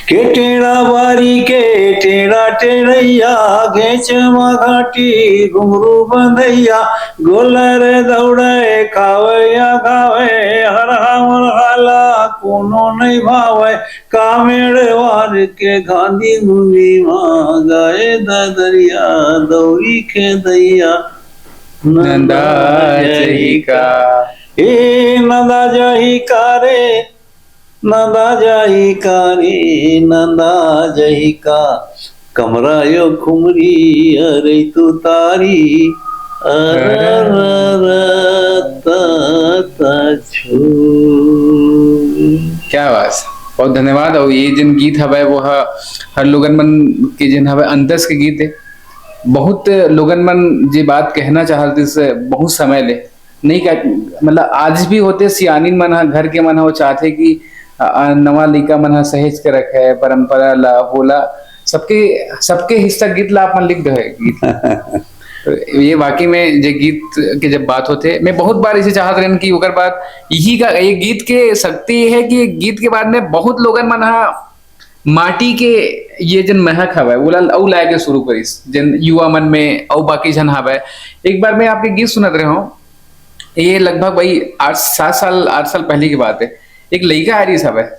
के टेढ़ा बारी के टेढ़ा टेढ़ैया, घेच घाटी घुंघरू बंधैया, गोलर दौड़े खावैया खावे, हर हमर हाला कोनो नहीं भावे, कामेड़ वार के गांधी मुंगी माँ गाए ददरिया, दौरी के दैया, नंदा जही का। ए नंदा जही का रे, नंदा जाही का रे, नंदा जाही का कमरा यो खुमरी अरे तू तारी छो। क्या बात, बहुत धन्यवाद। और ये जिन गीत हवे वो हर लोगन मन के जिन हवे अंतस के गीत है। बहुत लोगन मन जे बात कहना चाहते से बहुत समय ले नहीं कह, मतलब आज भी होते सियानी मन घर के मन वो चाहते कि नवा लइका मन सहेज के रखे परंपरा ला होला, सबके हिस्सा गीत ला अपन लिख दे गीत। तो ये वाकई में जे गीत के जब बात होते मैं बहुत बार इसे चाहत रहन कि ओकर बाद यही का ये गीत के शक्ति है कि गीत के बाद में बहुत लोगन मन माटी के ये जन महक हवे ओला औ लाए के शुरू करिस जन युवा मन में औ बाकी जन हवे। एक बार मैं आपके गीत सुनत रहे हूँ, ये लगभग भाई 8 साल पहले की बात है। एक लड़का आ रही सब है,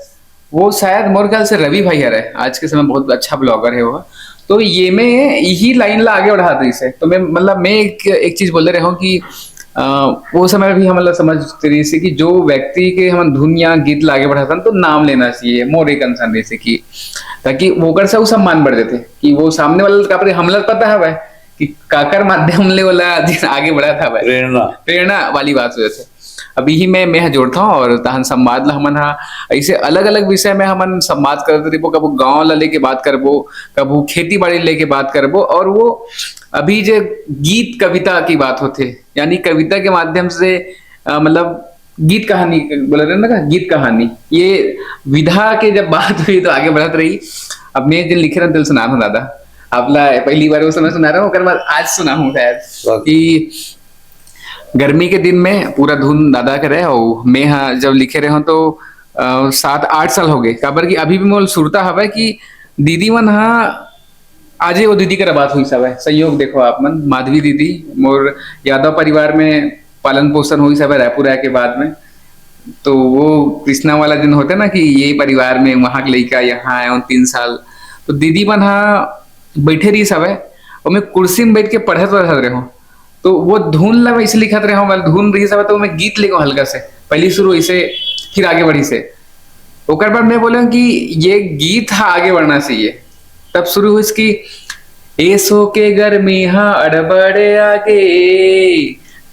वो शायद मोर ख्याल से रवि भाई है, आज के समय बहुत अच्छा ब्लॉगर है वो। तो ये में यही लाइन ला आगे बढ़ा दी से। तो मैं मतलब मैं एक चीज बोल रहा हूँ कि वो समय भी हम समझ रही से कि जो व्यक्ति के हम धुन या गीत लागे बढ़ाता तो नाम लेना चाहिए मोर एक कंसर्न जैसे कि ताकि वो कर से वो सम्मान बढ़ देते कि वो सामने वाला का पर हमला पता है भाई कि काकर माध्यम ले वाला आगे बढ़ा था भाई प्रेरणा वाली बात हो जाते अभी ही मैं जोड़ता हूँ और तहन संवाद ला हमन हा ऐसे अलग अलग विषय में हमन संवाद करते रहो कबू गाँव ला लेके बात करबो कबू खेती बाड़ी लेके बात करबो और वो अभी जो गीत कविता की बात होते यानी कविता के माध्यम से मतलब गीत कहानी बोल रहे ना गीत कहानी ये विधा के जब बात हुई तो आगे बढ़त रही अब मैं जिन लिखे रहा दिल सुना हूँ दादा आपला पहली बार वो समय सुना रहा हूँ बाद आज सुना हूँ शायद कि गर्मी के दिन में पूरा धुन दादा करे और मैं हाँ जब लिखे रहे हूँ तो 7-8 साल हो गए काबर की अभी भी मोल सुरता हवा कि दीदी मन हाँ आजे वो दीदी का बात हुई सब है संयोग देखो आप मन माधवी दीदी मोर यादव परिवार में पालन पोषण हुई सब है रायपुर आए के बाद में तो वो कृष्णा वाला दिन होता है ना कि ये परिवार में वहां के लड़का यहाँ आए 3 साल तो दीदी मन हाँ बैठे रही सब है और मैं कुर्सी में बैठ के पढ़त रहे हूँ तो वो धुन ला मैं इसे लिखत रहा हूँ धुन रही सब तो मैं गीत लिखूँ हल्का से पहली शुरू इसे फिर आगे बढ़ी से ओकर बाद मैं बोला कि ये गीत हाँ आगे बढ़ना चाहिए तब शुरू हुई इसकी ऐसो के गर्मी हाँ अड़बड़े आगे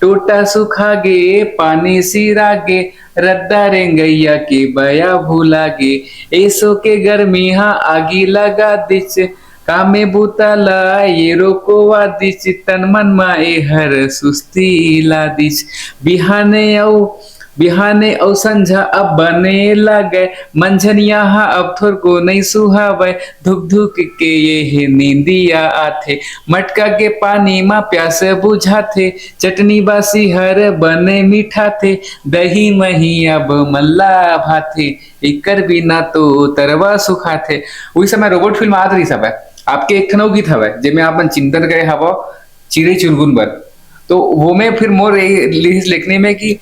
टूटा सुखा गे पानी सिरागे रद्दा रेंगैया के बया भूलागे ऐसो के गर्मी हाँ आगी लगा दिच कामे बुताला ये रोको वादिच तन मन माए हर सुस्ती लादिच बिहाने औ संझा अब बने लगे मंझन यहाँ अब थोर को नहीं सुहावे धुक धुक के ये नींदिया आथे मटका के पानी माँ प्यास बुझाथे चटनी बासी हर बने मीठा थे दही मही अब मल्ला भाथे इकर बिना तो तरवा सुखा थे वही समय रोबोट फिल्म आत रही सब है आपके एक ठनौ गीत हवे जेमे आपन चिंतन करे हवो चिड़ै चिरगुन बर तो वो में फिर मोर लिखने में कि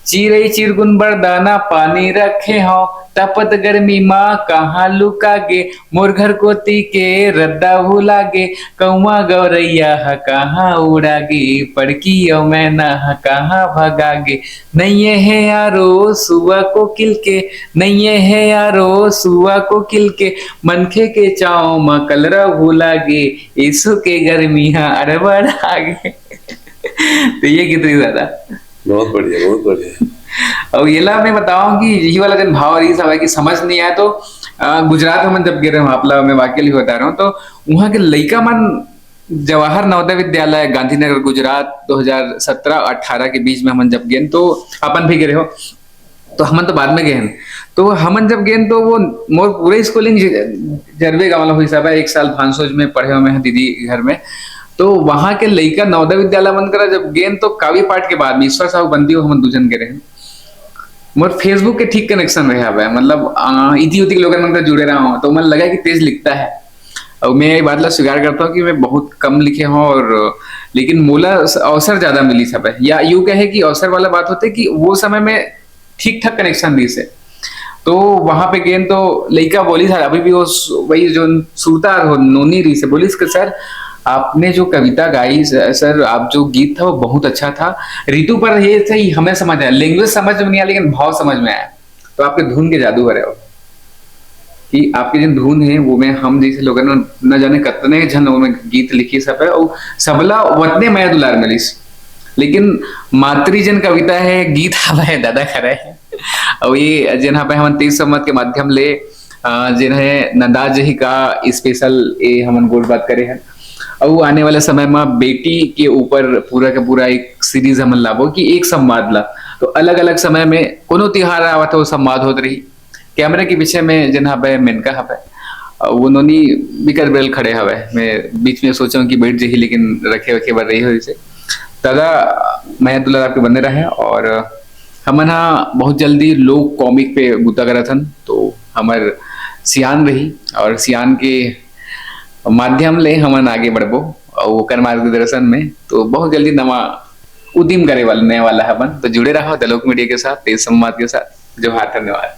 चिड़ै चिरगुन बर दाना पानी रखे हो तपत गर्मी माँ कहाँ लुकागे मोर घर कोती के रद्दा भूलागे कौआ गौरैया कहाँ उड़ागे पड़की मैना कहाँ भगागे नहीं है यारो सुआ को किलके नहीं है यारो सुआ को किलके मनखे के चाव माँ कलरा भूलागे ईसु के गर्मी अरबड़ आगे तो ये कितनी ज्यादा बहुत बढ़िया और ये ला मैं बताऊं कि यही वाला जन भाव रही सब है कि समझ नहीं आया तो गुजरात में जब गिरे आपला मैं वाक्य ही बता रहा हूँ तो वहाँ के लड़का मन जवाहर नवोदय विद्यालय गांधीनगर गुजरात 2017-18 के बीच में हम जब गए तो अपन भी गिरे हो तो हमन तो बाद में गए तो हमन जब गए तो वो मोर पूरे स्कूलिंग जरबे का मतलब हुई सब है 1 साल भांसोज में पढ़े हुए हैं दीदी घर में तो वहां के लड़का नवोदय विद्यालय मन करा जब गेन तो काव्य पाठ के बाद में ईश्वर साहब बंदी हो हम दूजन के रहे मोर फेसबुक के ठीक कनेक्शन रहे हवे मतलब इति उति के लोगन मन जुड़े रहा हूँ तो मन लगा कि तेज लिखता है और मैं ये बात ला स्वीकार करता हूँ कि मैं बहुत कम लिखे हूँ और लेकिन मोला अवसर ज्यादा मिली सब है या यूं कहे कि अवसर वाला बात होते कि वो समय में ठीक ठाक कनेक्शन दी से तो वहां पे गेन तो लड़का बोली था अभी भी वो वही जो सुरता नोनी रही से बोली सर आपने जो कविता गाई सर आप जो गीत था वो बहुत अच्छा था ऋतु पर ये सही हमें समझ आया लैंग्वेज समझ में नहीं आया लेकिन भाव समझ में आया तो आपके धुन के जादू है कि आपके जिन धुन है वो में हम जैसे लोग न जाने कितने जन में गीत लिखी सब है और सबला वतने माया दुलार मिलिस लेकिन मातृजन कविता है गीत हवा दादा खरा है और ये जिन पे हम 23 सम्मत के माध्यम ले जिन्हें नंदा जी का स्पेशल ये हम गोल बात करे हैं और आने वाले समय में बेटी के ऊपर पूरा का पूरा एक सीरीज हम लाभो कि एक संवाद ला तो अलग अलग समय में कोनो त्योहार आवा था वो संवाद होत रही कैमरे के पीछे में जिन हवे मेनका हवे वो नोनी बिकर बेल खड़े हवे मैं बीच में सोचा कि बैठ जाही लेकिन रखे रखे बढ़ रही हो इसे दादा मैं दुलार आपके बने रहे और हमन बहुत जल्दी लोग कॉमिक पे गुता करा थन तो हमार सियान रही और सियान के माध्यम ले हमन आगे बढ़बो और ओकर मार्गदर्शन में तो बहुत जल्दी नवा उद्यम करे वाला नया वाला है तो जुड़े रहो द लोक मीडिया के साथ तेज संवाद के साथ जोहार धन्यवाद।